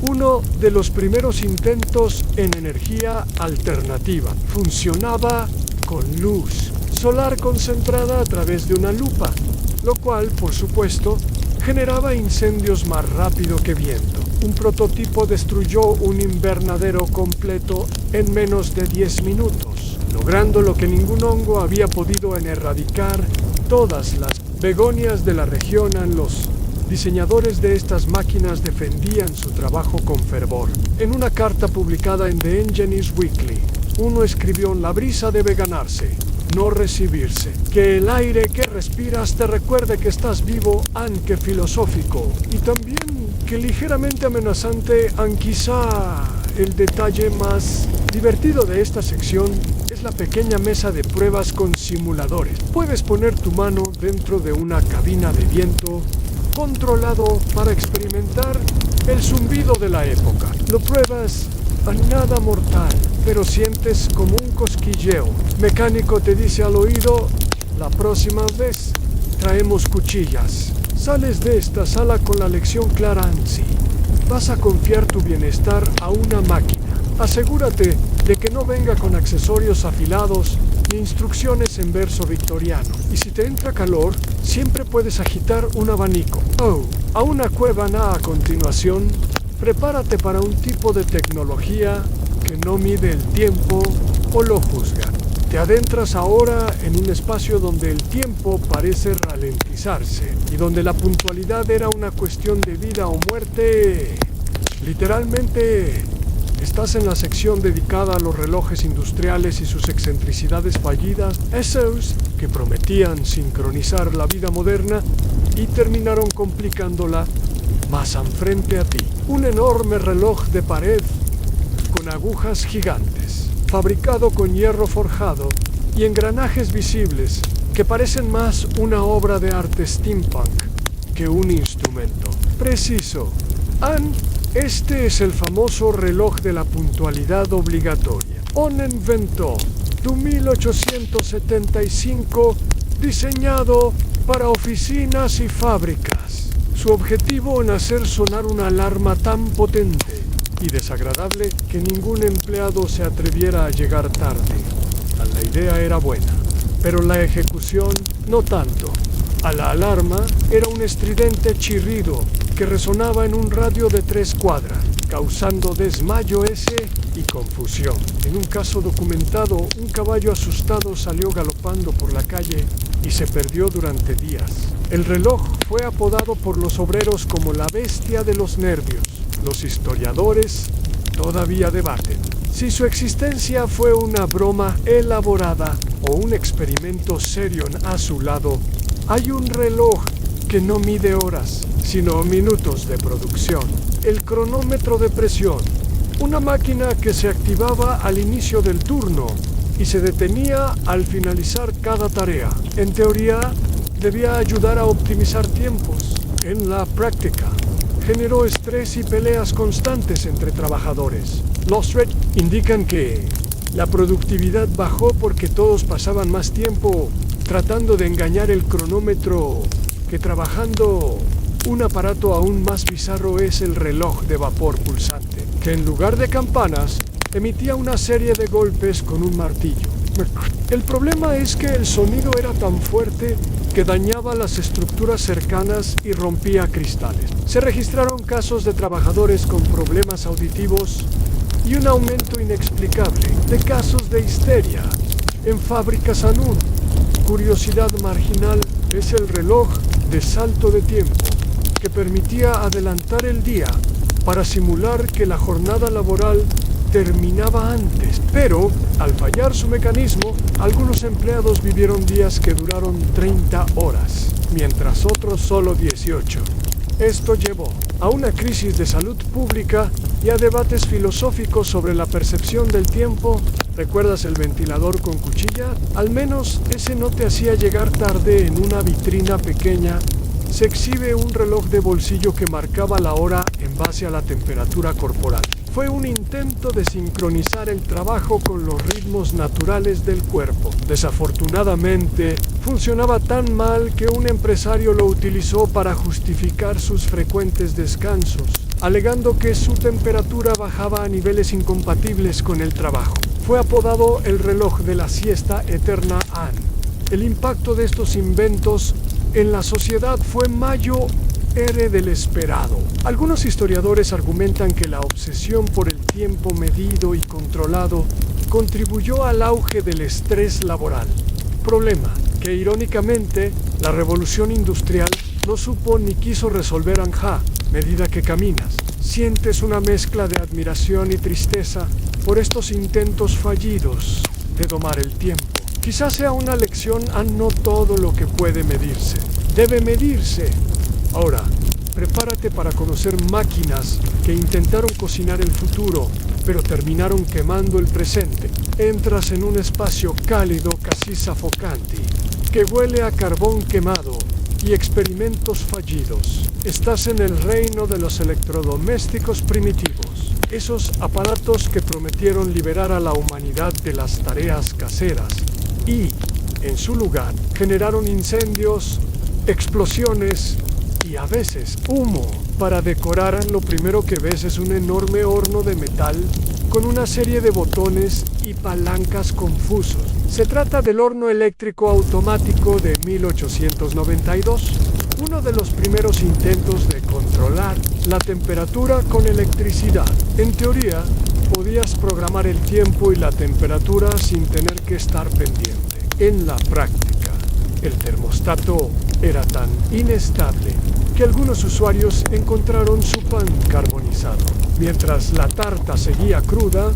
Uno de los primeros intentos en energía alternativa. Funcionaba con luz solar concentrada a través de una lupa, lo cual, por supuesto, generaba incendios más rápido que viento. Un prototipo destruyó un invernadero completo en menos de 10 minutos, logrando lo que ningún hongo había podido en erradicar todas las begonias de la región. Los diseñadores de estas máquinas defendían su trabajo con fervor. En una carta publicada en The Engineers Weekly, uno escribió: la brisa debe ganarse, no recibirse. Que el aire que respiras te recuerde que estás vivo, aunque filosófico, y también que ligeramente amenazante, aunque quizá el detalle más divertido de esta sección es la pequeña mesa de pruebas con simuladores. Puedes poner tu mano dentro de una cabina de viento controlado para experimentar el zumbido de la época. Lo pruebas a nada mortal, pero sientes como un cosquilleo. Mecánico te dice al oído: la próxima vez traemos cuchillas. Sales de esta sala con la lección clara en sí. Vas a confiar tu bienestar a una máquina. Asegúrate de que no venga con accesorios afilados ni instrucciones en verso victoriano. Y si te entra calor, siempre puedes agitar un abanico. A una cueva a continuación, prepárate para un tipo de tecnología que no mide el tiempo o lo juzga. Te adentras ahora en un espacio donde el tiempo parece ralentizarse y donde la puntualidad era una cuestión de vida o muerte. Literalmente, estás en la sección dedicada a los relojes industriales y sus excentricidades fallidas, esos que prometían sincronizar la vida moderna y terminaron complicándola más enfrente a ti. Un enorme reloj de pared con agujas gigantes, fabricado con hierro forjado y engranajes visibles que parecen más una obra de arte steampunk que un instrumento. Preciso. Este es el famoso reloj de la puntualidad obligatoria. Un invento de 1875 diseñado para oficinas y fábricas. Su objetivo en hacer sonar una alarma tan potente y desagradable que ningún empleado se atreviera a llegar tarde. La idea era buena, pero la ejecución no tanto. A la alarma era un estridente chirrido que resonaba en un radio de 3 cuadras, causando desmayo y confusión. En un caso documentado, un caballo asustado salió galopando por la calle y se perdió durante días. El reloj fue apodado por los obreros como la bestia de los nervios. Los historiadores todavía debaten si su existencia fue una broma elaborada o un experimento serio a su lado. Hay un reloj que no mide horas, sino minutos de producción. El cronómetro de presión, una máquina que se activaba al inicio del turno y se detenía al finalizar cada tarea. En teoría, debía ayudar a optimizar tiempos. En la práctica, generó estrés y peleas constantes entre trabajadores. Los threads indican que la productividad bajó porque todos pasaban más tiempo tratando de engañar el cronómetro que trabajando. Un aparato aún más bizarro es el reloj de vapor pulsante, que en lugar de campanas, emitía una serie de golpes con un martillo. El problema es que el sonido era tan fuerte que dañaba las estructuras cercanas y rompía cristales. Se registraron casos de trabajadores con problemas auditivos y un aumento inexplicable de casos de histeria en fábricas aún. Curiosidad marginal es el reloj de salto de tiempo, que permitía adelantar el día para simular que la jornada laboral terminaba antes. Pero, al fallar su mecanismo, algunos empleados vivieron días que duraron 30 horas, mientras otros solo 18. Esto llevó a una crisis de salud pública y a debates filosóficos sobre la percepción del tiempo. ¿Recuerdas el ventilador con cuchilla? Al menos ese no te hacía llegar tarde. En una vitrina pequeña se exhibe un reloj de bolsillo que marcaba la hora en base a la temperatura corporal. Fue un intento de sincronizar el trabajo con los ritmos naturales del cuerpo. Desafortunadamente, funcionaba tan mal que un empresario lo utilizó para justificar sus frecuentes descansos, alegando que su temperatura bajaba a niveles incompatibles con el trabajo. Fue apodado el reloj de la siesta eterna Anne. El impacto de estos inventos en la sociedad fue mayor del esperado. Algunos historiadores argumentan que la obsesión por el tiempo medido y controlado contribuyó al auge del estrés laboral. Problema que, irónicamente, la revolución industrial no supo ni quiso resolver. Medida que caminas, sientes una mezcla de admiración y tristeza por estos intentos fallidos de domar el tiempo. Quizás sea una lección a no todo lo que puede medirse debe medirse. Ahora, Prepárate para conocer máquinas que intentaron cocinar el futuro, pero terminaron quemando el presente. Entras en un espacio cálido, casi sofocante, que huele a carbón quemado y experimentos fallidos. Estás en el reino de los electrodomésticos primitivos, esos aparatos que prometieron liberar a la humanidad de las tareas caseras y, en su lugar, generaron incendios, explosiones y a veces humo. Para decorar, lo primero que ves es un enorme horno de metal con una serie de botones y palancas confusos. Se trata del horno eléctrico automático de 1892, uno de los primeros intentos de controlar la temperatura con electricidad. En teoría, podías programar el tiempo y la temperatura sin tener que estar pendiente. En la práctica, el termostato era tan inestable que algunos usuarios encontraron su pan carbonizado. Mientras la tarta seguía cruda,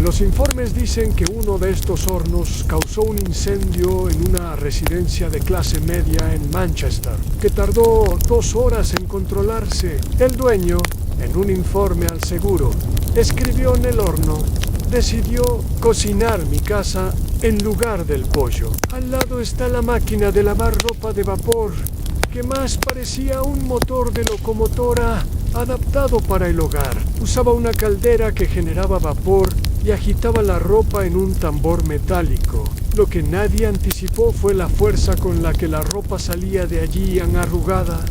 los informes dicen que uno de estos hornos causó un incendio en una residencia de clase media en Manchester, que tardó 2 horas en controlarse. El dueño, en un informe al seguro, escribió en el horno: decidió cocinar mi casa en lugar del pollo. Al lado está la máquina de lavar ropa de vapor, que más parecía un motor de locomotora adaptado para el hogar. Usaba una caldera que generaba vapor y agitaba la ropa en un tambor metálico. Lo que nadie anticipó fue la fuerza con la que la ropa salía de allí arrugada,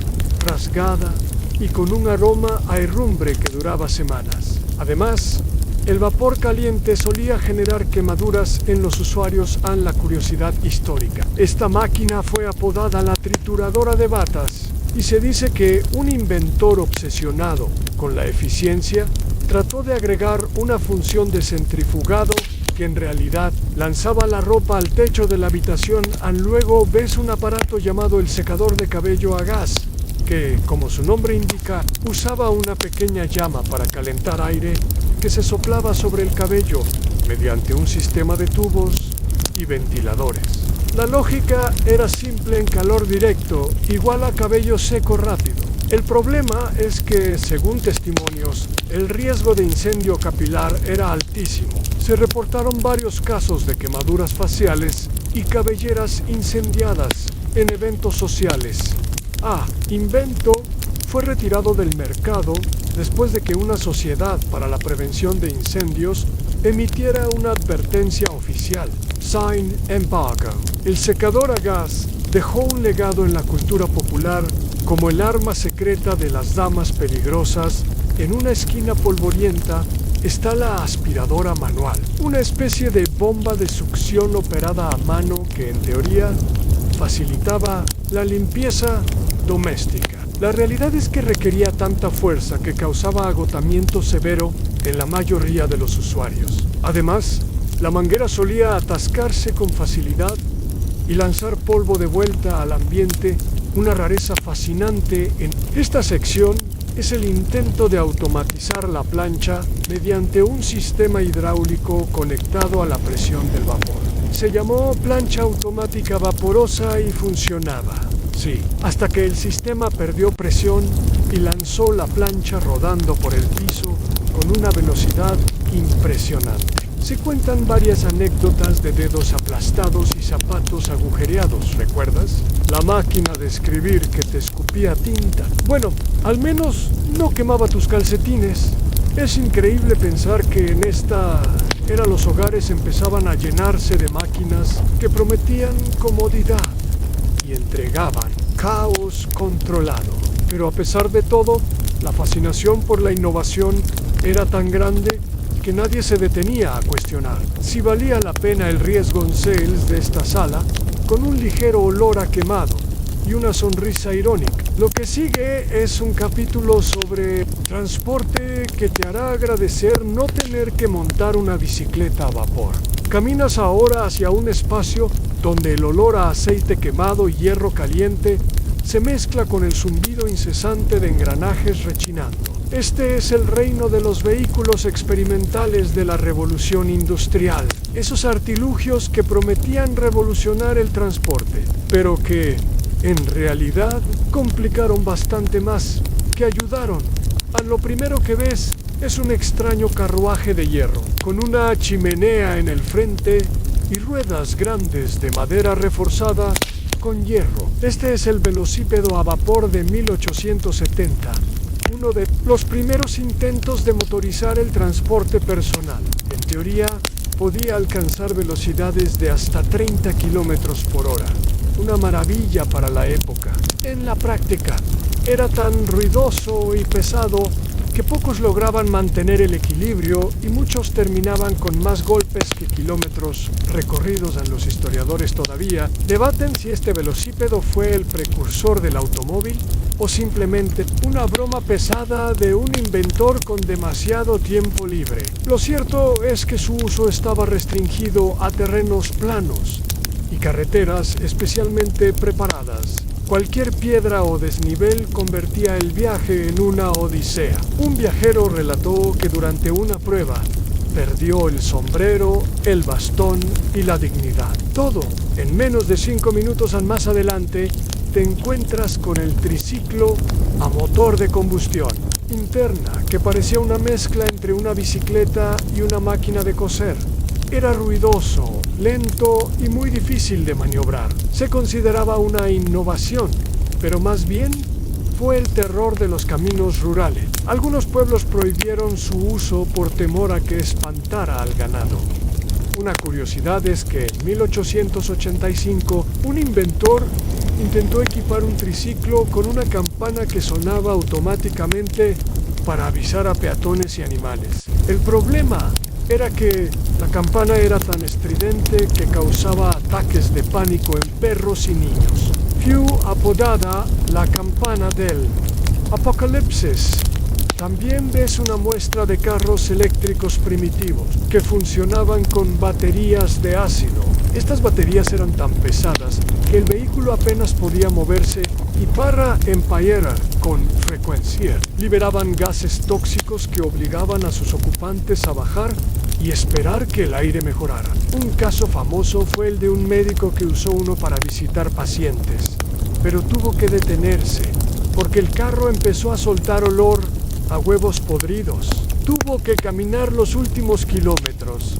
rasgada y con un aroma a herrumbre que duraba semanas. Además, el vapor caliente solía generar quemaduras en los usuarios. La curiosidad histórica. Esta máquina fue apodada la trituradora de batas y se dice que un inventor obsesionado con la eficiencia trató de agregar una función de centrifugado que en realidad lanzaba la ropa al techo de la habitación. Luego ves un aparato llamado el secador de cabello a gas, que, como su nombre indica, usaba una pequeña llama para calentar aire que se soplaba sobre el cabello mediante un sistema de tubos y ventiladores. La lógica era simple: en calor directo igual a cabello seco rápido. El problema es que, según testimonios, el riesgo de incendio capilar era altísimo. Se reportaron varios casos de quemaduras faciales y cabelleras incendiadas en eventos sociales. Invento fue retirado del mercado después de que una sociedad para la prevención de incendios emitiera una advertencia oficial: Sign Embargo. El secador a gas dejó un legado en la cultura popular como el arma secreta de las damas peligrosas. En una esquina polvorienta está la aspiradora manual, una especie de bomba de succión operada a mano que, en teoría, facilitaba la limpieza doméstica. La realidad es que requería tanta fuerza que causaba agotamiento severo en la mayoría de los usuarios. Además, la manguera solía atascarse con facilidad y lanzar polvo de vuelta al ambiente, una rareza fascinante. En esta sección es el intento de automatizar la plancha mediante un sistema hidráulico conectado a la presión del vapor. Se llamó plancha automática vaporosa y funcionaba. Sí, hasta que el sistema perdió presión y lanzó la plancha rodando por el piso con una velocidad impresionante. Se cuentan varias anécdotas de dedos aplastados y zapatos agujereados, ¿recuerdas? La máquina de escribir que te escupía tinta. Bueno, al menos no quemaba tus calcetines. Es increíble pensar que en esta era los hogares empezaban a llenarse de máquinas que prometían comodidad y entregaban caos controlado. Pero a pesar de todo, la fascinación por la innovación era tan grande que nadie se detenía a cuestionar si valía la pena el riesgo en sales de esta sala, con un ligero olor a quemado y una sonrisa irónica. Lo que sigue es un capítulo sobre transporte que te hará agradecer no tener que montar una bicicleta a vapor. Caminas ahora hacia un espacio donde el olor a aceite quemado y hierro caliente se mezcla con el zumbido incesante de engranajes rechinando. Este es el reino de los vehículos experimentales de la revolución industrial. Esos artilugios que prometían revolucionar el transporte, pero que, en realidad, complicaron bastante más. que ayudaron. Lo primero que ves es un extraño carruaje de hierro, con una chimenea en el frente y ruedas grandes de madera reforzada con hierro. Este es el velocípedo a vapor de 1870, uno de los primeros intentos de motorizar el transporte personal. En teoría, podía alcanzar velocidades de hasta 30 kilómetros por hora. Una maravilla para la época. En la práctica, era tan ruidoso y pesado que pocos lograban mantener el equilibrio y muchos terminaban con más golpes que kilómetros recorridos. Los historiadores todavía debaten si este velocípedo fue el precursor del automóvil o simplemente una broma pesada de un inventor con demasiado tiempo libre. Lo cierto es que su uso estaba restringido a terrenos planos y carreteras especialmente preparadas. Cualquier piedra o desnivel convertía el viaje en una odisea. Un viajero relató que durante una prueba perdió el sombrero, el bastón y la dignidad. Todo en menos de 5 minutos. Más adelante te encuentras con el triciclo a motor de combustión interna que parecía una mezcla entre una bicicleta y una máquina de coser. Era ruidoso, lento y muy difícil de maniobrar. Se consideraba una innovación, pero más bien fue el terror de los caminos rurales. Algunos pueblos prohibieron su uso por temor a que espantara al ganado. Una curiosidad es que en 1885 un inventor intentó equipar un triciclo con una campana que sonaba automáticamente para avisar a peatones y animales. El problema era que la campana era tan estridente que causaba ataques de pánico en perros y niños. Fue apodada la campana del Apocalipsis. También ves una muestra de carros eléctricos primitivos que funcionaban con baterías de ácido. Estas baterías eran tan pesadas que el vehículo apenas podía moverse y para empallar con frecuencia. Liberaban gases tóxicos que obligaban a sus ocupantes a bajar y esperar que el aire mejorara. Un caso famoso fue el de un médico que usó uno para visitar pacientes, pero tuvo que detenerse porque el carro empezó a soltar olor a huevos podridos. Tuvo que caminar los últimos kilómetros.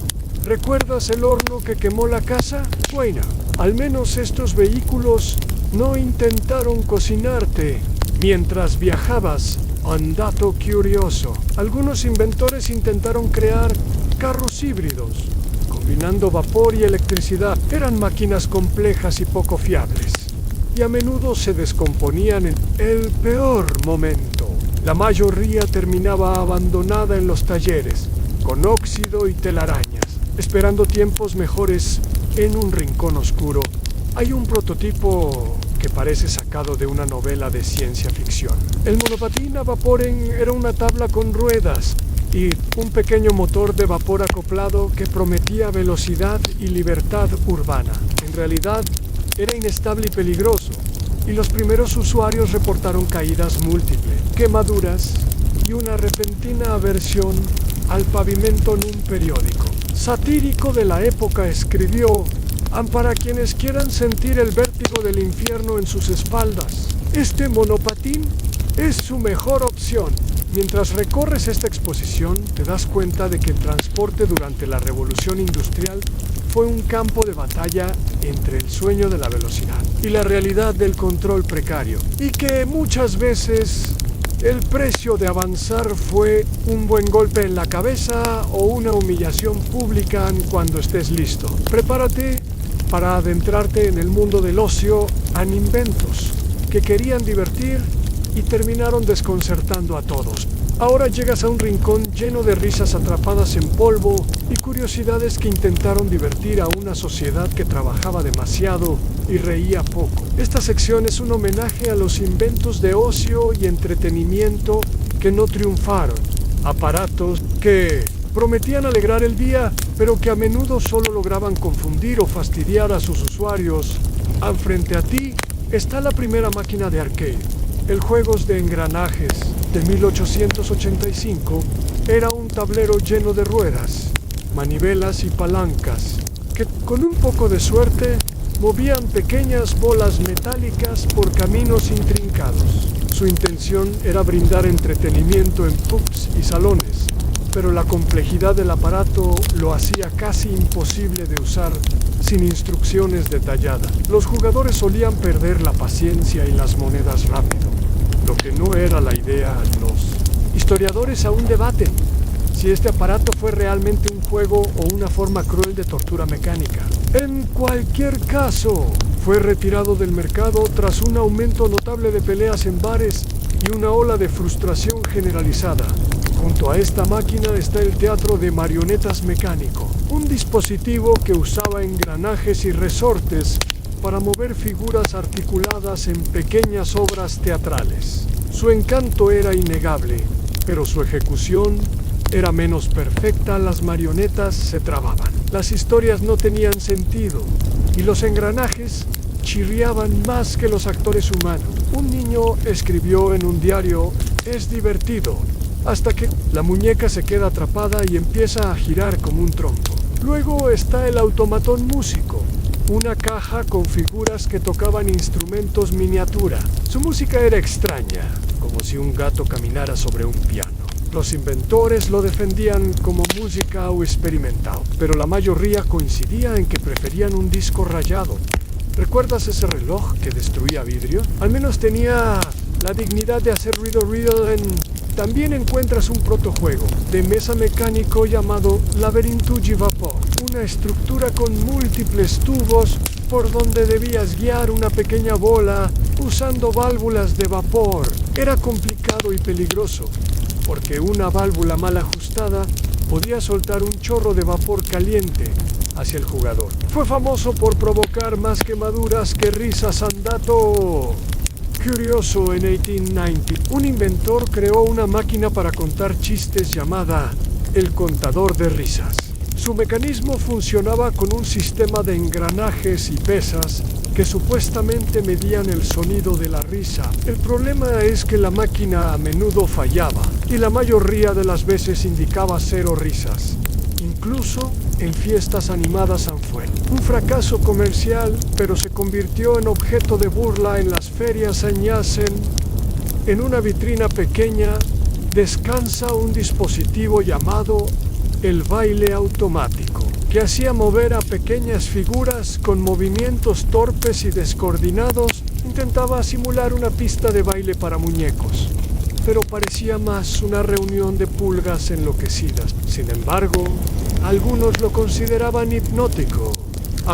¿Recuerdas el horno que quemó la casa? Bueno, al menos estos vehículos no intentaron cocinarte mientras viajabas. Un dato curioso: algunos inventores intentaron crear carros híbridos, combinando vapor y electricidad. Eran máquinas complejas y poco fiables, y a menudo se descomponían en el peor momento. La mayoría terminaba abandonada en los talleres, con óxido y telarañas, esperando tiempos mejores en un rincón oscuro. Hay un prototipo que parece sacado de una novela de ciencia ficción. El monopatín a vapor era una tabla con ruedas y un pequeño motor de vapor acoplado que prometía velocidad y libertad urbana. En realidad, era inestable y peligroso, y los primeros usuarios reportaron caídas múltiples, quemaduras y una repentina aversión al pavimento. En un periódico satírico de la época escribió: para quienes quieran sentir el vértigo del infierno en sus espaldas, este monopatín es su mejor opción. Mientras recorres esta exposición, te das cuenta de que el transporte durante la Revolución Industrial fue un campo de batalla entre el sueño de la velocidad y la realidad del control precario, y que muchas veces el precio de avanzar fue un buen golpe en la cabeza o una humillación pública. Cuando estés listo, prepárate para adentrarte en el mundo del ocio. Han inventos que querían divertir y terminaron desconcertando a todos. Ahora llegas a un rincón lleno de risas atrapadas en polvo y curiosidades que intentaron divertir a una sociedad que trabajaba demasiado y reía poco. Esta sección es un homenaje a los inventos de ocio y entretenimiento que no triunfaron. Aparatos que prometían alegrar el día, pero que a menudo solo lograban confundir o fastidiar a sus usuarios. Al frente a ti está la primera máquina de arcade. El juegos de engranajes de 1885 era un tablero lleno de ruedas, manivelas y palancas que, con un poco de suerte, movían pequeñas bolas metálicas por caminos intrincados. Su intención era brindar entretenimiento en pubs y salones, pero la complejidad del aparato lo hacía casi imposible de usar sin instrucciones detalladas. Los jugadores solían perder la paciencia y las monedas rápido, lo que no era la idea. Los historiadores aún debaten si este aparato fue realmente un juego o una forma cruel de tortura mecánica. En cualquier caso, fue retirado del mercado tras un aumento notable de peleas en bares y una ola de frustración generalizada. Junto a esta máquina está el teatro de marionetas mecánico, un dispositivo que usaba engranajes y resortes para mover figuras articuladas en pequeñas obras teatrales. Su encanto era innegable, pero su ejecución era menos perfecta. Las marionetas se trababan, las historias no tenían sentido y los engranajes chirriaban más que los actores humanos. Un niño escribió en un diario: "Es divertido, hasta que la muñeca se queda atrapada y empieza a girar como un tronco". Luego está el automatón músico, una caja con figuras que tocaban instrumentos miniatura. Su música era extraña, como si un gato caminara sobre un piano. Los inventores lo defendían como música o experimental, pero la mayoría coincidía en que preferían un disco rayado. ¿Recuerdas ese reloj que destruía vidrio? Al menos tenía la dignidad de hacer ruido. También encuentras un protojuego de mesa mecánico llamado Labyrinth di Vapor, una estructura con múltiples tubos por donde debías guiar una pequeña bola usando válvulas de vapor. Era complicado y peligroso, porque una válvula mal ajustada podía soltar un chorro de vapor caliente hacia el jugador. Fue famoso por provocar más quemaduras que risas. Dato curioso: en 1890, un inventor creó una máquina para contar chistes llamada el contador de risas. Su mecanismo funcionaba con un sistema de engranajes y pesas que supuestamente medían el sonido de la risa. El problema es que la máquina a menudo fallaba y la mayoría de las veces indicaba 0 risas. Incluso en fiestas animadas fue un fracaso comercial, pero se convirtió en objeto de burla en las ferias añasen. En una vitrina pequeña descansa un dispositivo llamado el baile automático, que hacía mover a pequeñas figuras con movimientos torpes y descoordinados. Intentaba simular una pista de baile para muñecos, pero parecía más una reunión de pulgas enloquecidas. Sin embargo, algunos lo consideraban hipnótico.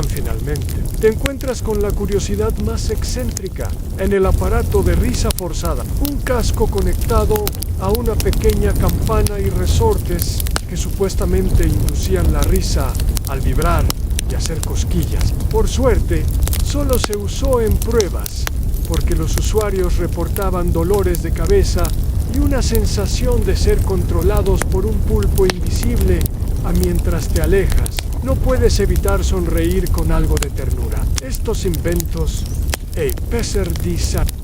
Finalmente, te encuentras con la curiosidad más excéntrica en el aparato de risa forzada, un casco conectado a una pequeña campana y resortes que supuestamente inducían la risa al vibrar y hacer cosquillas. Por suerte, solo se usó en pruebas, porque los usuarios reportaban dolores de cabeza y una sensación de ser controlados por un pulpo invisible mientras te alejas. No puedes evitar sonreír con algo de ternura. Estos inventos, pesar di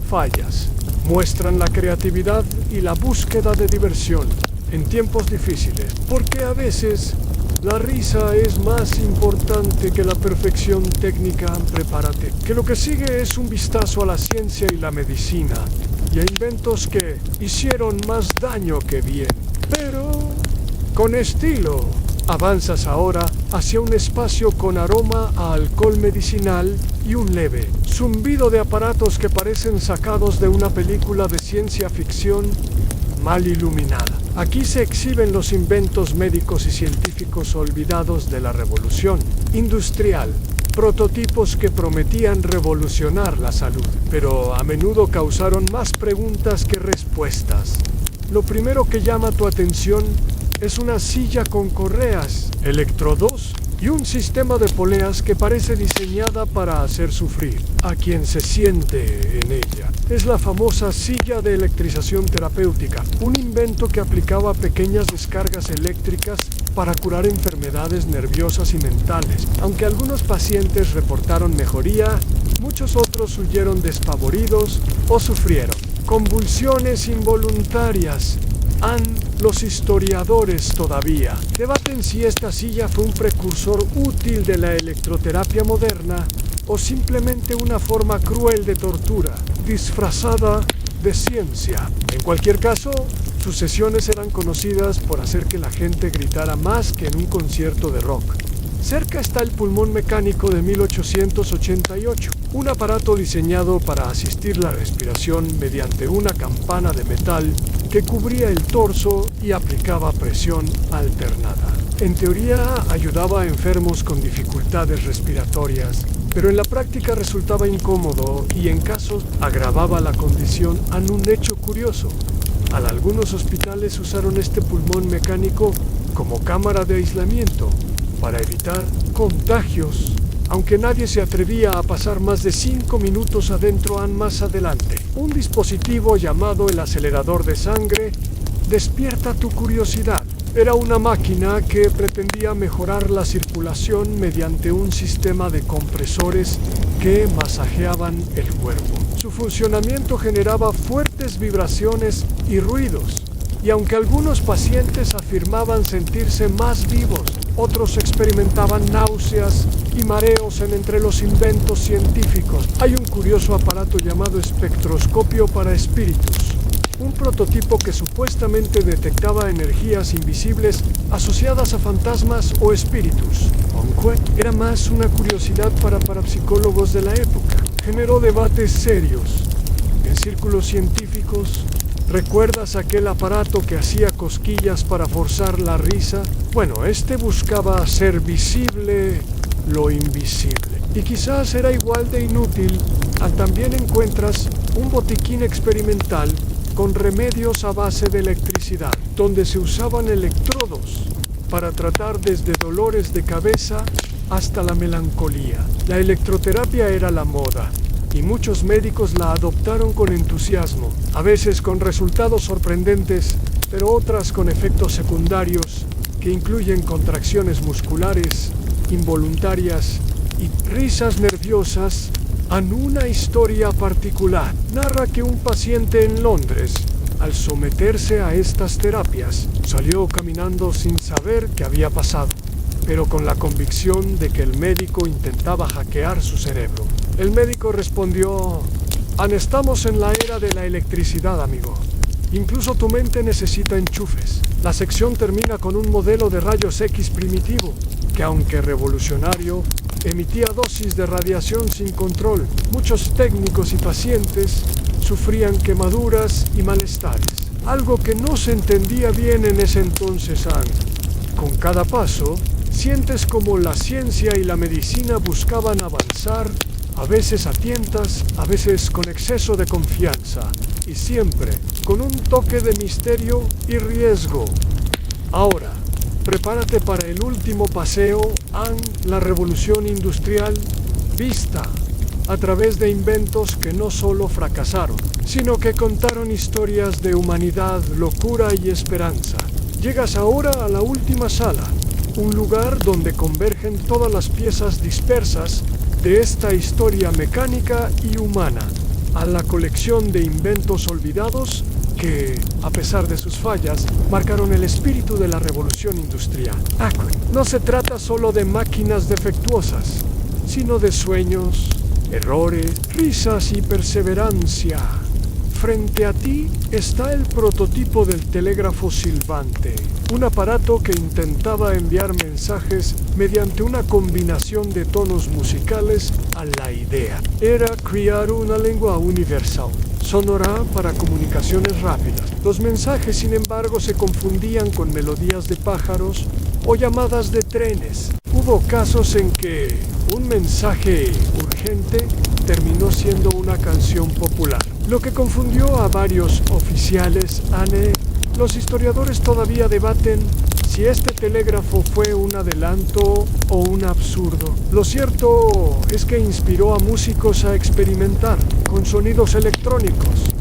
fallas, muestran la creatividad y la búsqueda de diversión en tiempos difíciles, porque a veces la risa es más importante que la perfección técnica. Prepárate, que lo que sigue es un vistazo a la ciencia y la medicina, y a inventos que hicieron más daño que bien, pero con estilo. Avanzas ahora hacia un espacio con aroma a alcohol medicinal y un leve zumbido de aparatos que parecen sacados de una película de ciencia ficción mal iluminada. Aquí se exhiben los inventos médicos y científicos olvidados de la revolución industrial, prototipos que prometían revolucionar la salud, pero a menudo causaron más preguntas que respuestas. Lo primero que llama tu atención es una silla con correas, electrodos y un sistema de poleas que parece diseñada para hacer sufrir a quien se siente en ella. Es la famosa silla de electrización terapéutica, un invento que aplicaba pequeñas descargas eléctricas para curar enfermedades nerviosas y mentales. Aunque algunos pacientes reportaron mejoría, muchos otros huyeron despavoridos o sufrieron convulsiones involuntarias. Los historiadores todavía debaten si esta silla fue un precursor útil de la electroterapia moderna o simplemente una forma cruel de tortura, disfrazada de ciencia. En cualquier caso, sus sesiones eran conocidas por hacer que la gente gritara más que en un concierto de rock. Cerca está el pulmón mecánico de 1888, un aparato diseñado para asistir la respiración mediante una campana de metal que cubría el torso y aplicaba presión alternada. En teoría ayudaba a enfermos con dificultades respiratorias, pero en la práctica resultaba incómodo y en casos agravaba la condición a un hecho curioso. Algunos hospitales usaron este pulmón mecánico como cámara de aislamiento para evitar contagios, aunque nadie se atrevía a pasar más de 5 minutos adentro. Más adelante, un dispositivo llamado el acelerador de sangre despierta tu curiosidad. Era una máquina que pretendía mejorar la circulación mediante un sistema de compresores que masajeaban el cuerpo. Su funcionamiento generaba fuertes vibraciones y ruidos, y aunque algunos pacientes afirmaban sentirse más vivos, otros experimentaban náuseas y mareos. Entre los inventos científicos hay un curioso aparato llamado espectroscopio para espíritus, un prototipo que supuestamente detectaba energías invisibles asociadas a fantasmas o espíritus, aunque era más una curiosidad para parapsicólogos de la época. Generó debates serios en círculos científicos. ¿Recuerdas aquel aparato que hacía cosquillas para forzar la risa? Bueno, este buscaba hacer visible lo invisible. Y quizás era igual de inútil. También encuentras un botiquín experimental con remedios a base de electricidad, donde se usaban electrodos para tratar desde dolores de cabeza hasta la melancolía. La electroterapia era la moda, y muchos médicos la adoptaron con entusiasmo, a veces con resultados sorprendentes, pero otras con efectos secundarios que incluyen contracciones musculares involuntarias y risas nerviosas. Una historia particular narra que un paciente en Londres, al someterse a estas terapias, salió caminando sin saber qué había pasado, pero con la convicción de que el médico intentaba hackear su cerebro. El médico respondió: estamos en la era de la electricidad, amigo. Incluso tu mente necesita enchufes. La sección termina con un modelo de rayos X primitivo, que aunque revolucionario, emitía dosis de radiación sin control. Muchos técnicos y pacientes sufrían quemaduras y malestares, algo que no se entendía bien en ese entonces. Con cada paso, sientes como la ciencia y la medicina buscaban avanzar, a veces a tientas, a veces con exceso de confianza, y siempre con un toque de misterio y riesgo. Ahora, prepárate para el último paseo a la revolución industrial vista a través de inventos que no solo fracasaron, sino que contaron historias de humanidad, locura y esperanza. Llegas ahora a la última sala, un lugar donde convergen todas las piezas dispersas de esta historia mecánica y humana, a la colección de inventos olvidados que, a pesar de sus fallas, marcaron el espíritu de la revolución industrial. No se trata solo de máquinas defectuosas, sino de sueños, errores, risas y perseverancia. Frente a ti está el prototipo del telégrafo silbante, un aparato que intentaba enviar mensajes mediante una combinación de tonos musicales a la idea. Era crear una lengua universal, sonora para comunicaciones rápidas. Los mensajes, sin embargo, se confundían con melodías de pájaros o llamadas de trenes. Hubo casos en que un mensaje urgente terminó siendo una canción popular, lo que confundió a varios oficiales. Los historiadores todavía debaten si este telégrafo fue un adelanto o un absurdo. Lo cierto es que inspiró a músicos a experimentar con sonidos electrónicos,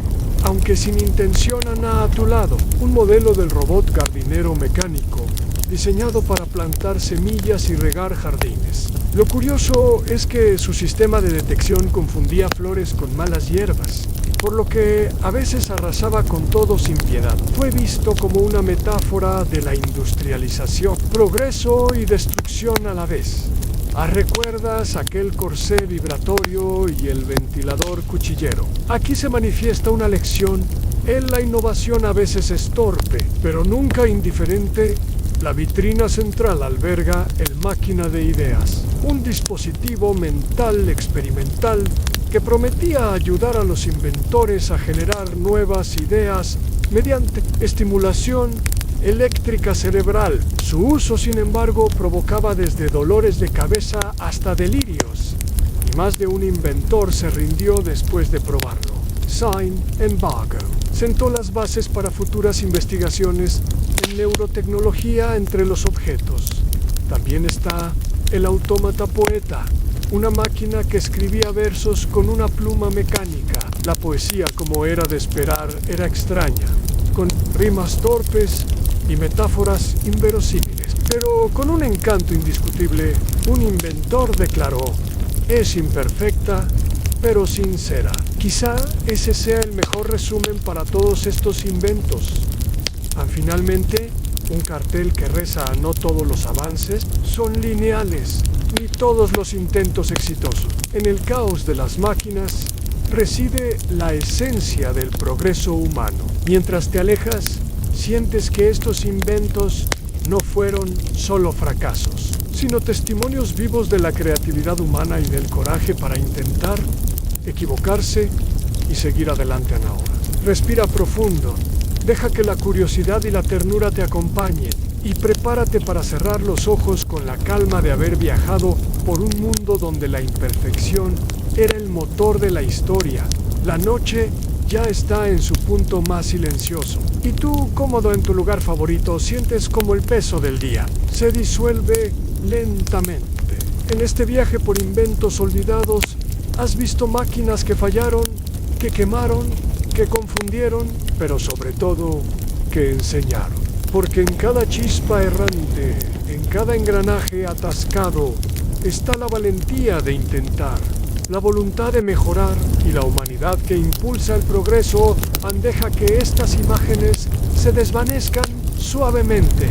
aunque sin intención. A tu lado, un modelo del robot jardinero mecánico, diseñado para plantar semillas y regar jardines. Lo curioso es que su sistema de detección confundía flores con malas hierbas, por lo que a veces arrasaba con todo sin piedad. Fue visto como una metáfora de la industrialización, progreso y destrucción a la vez. ¿Recuerdas aquel corsé vibratorio y el ventilador cuchillero? Aquí se manifiesta una lección. En la innovación a veces es torpe, pero nunca indiferente. La vitrina central alberga el máquina de ideas, un dispositivo mental experimental que prometía ayudar a los inventores a generar nuevas ideas mediante estimulación eléctrica cerebral. Su uso, sin embargo, provocaba desde dolores de cabeza hasta delirios, y más de un inventor se rindió después de probarlo. Saint-Embargo sentó las bases para futuras investigaciones en neurotecnología entre los objetos. También está el autómata poeta, una máquina que escribía versos con una pluma mecánica. La poesía, como era de esperar, era extraña, con rimas torpes y metáforas inverosímiles. Pero con un encanto indiscutible, un inventor declaró: es imperfecta, pero sincera. Quizá ese sea el mejor resumen para todos estos inventos. Finalmente, un cartel que reza: no todos los avances son lineales, ni todos los intentos exitosos. En el caos de las máquinas reside la esencia del progreso humano. Mientras te alejas, sientes que estos inventos no fueron solo fracasos, sino testimonios vivos de la creatividad humana y del coraje para intentar, equivocarse y seguir adelante ahora. Respira profundo, deja que la curiosidad y la ternura te acompañen y prepárate para cerrar los ojos con la calma de haber viajado por un mundo donde la imperfección era el motor de la historia. La noche ya está en su punto más silencioso, y tú, cómodo en tu lugar favorito, sientes como el peso del día se disuelve lentamente. En este viaje por inventos olvidados, has visto máquinas que fallaron, que quemaron, que confundieron, pero sobre todo, que enseñaron. Porque en cada chispa errante, en cada engranaje atascado, está la valentía de intentar, la voluntad de mejorar y la humanidad que impulsa el progreso. Deja que estas imágenes se desvanezcan suavemente,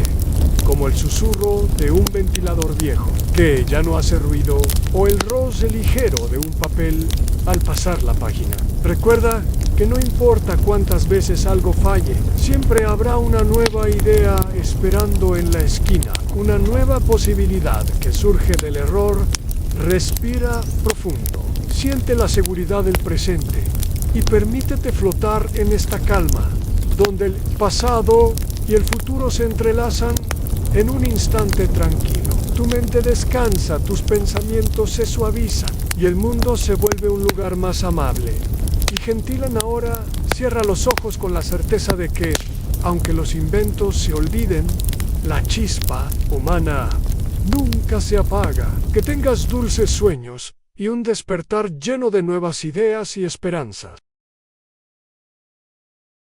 como el susurro de un ventilador viejo, que ya no hace ruido, o el roce ligero de un papel al pasar la página. Recuerda que no importa cuántas veces algo falle, siempre habrá una nueva idea esperando en la esquina, una nueva posibilidad que surge del error. Respira profundo, siente la seguridad del presente y permítete flotar en esta calma, donde el pasado y el futuro se entrelazan en un instante tranquilo. Tu mente descansa, tus pensamientos se suavizan y el mundo se vuelve un lugar más amable. Y gentil ahora, cierra los ojos con la certeza de que, aunque los inventos se olviden, la chispa humana nunca se apaga. Que tengas dulces sueños y un despertar lleno de nuevas ideas y esperanzas.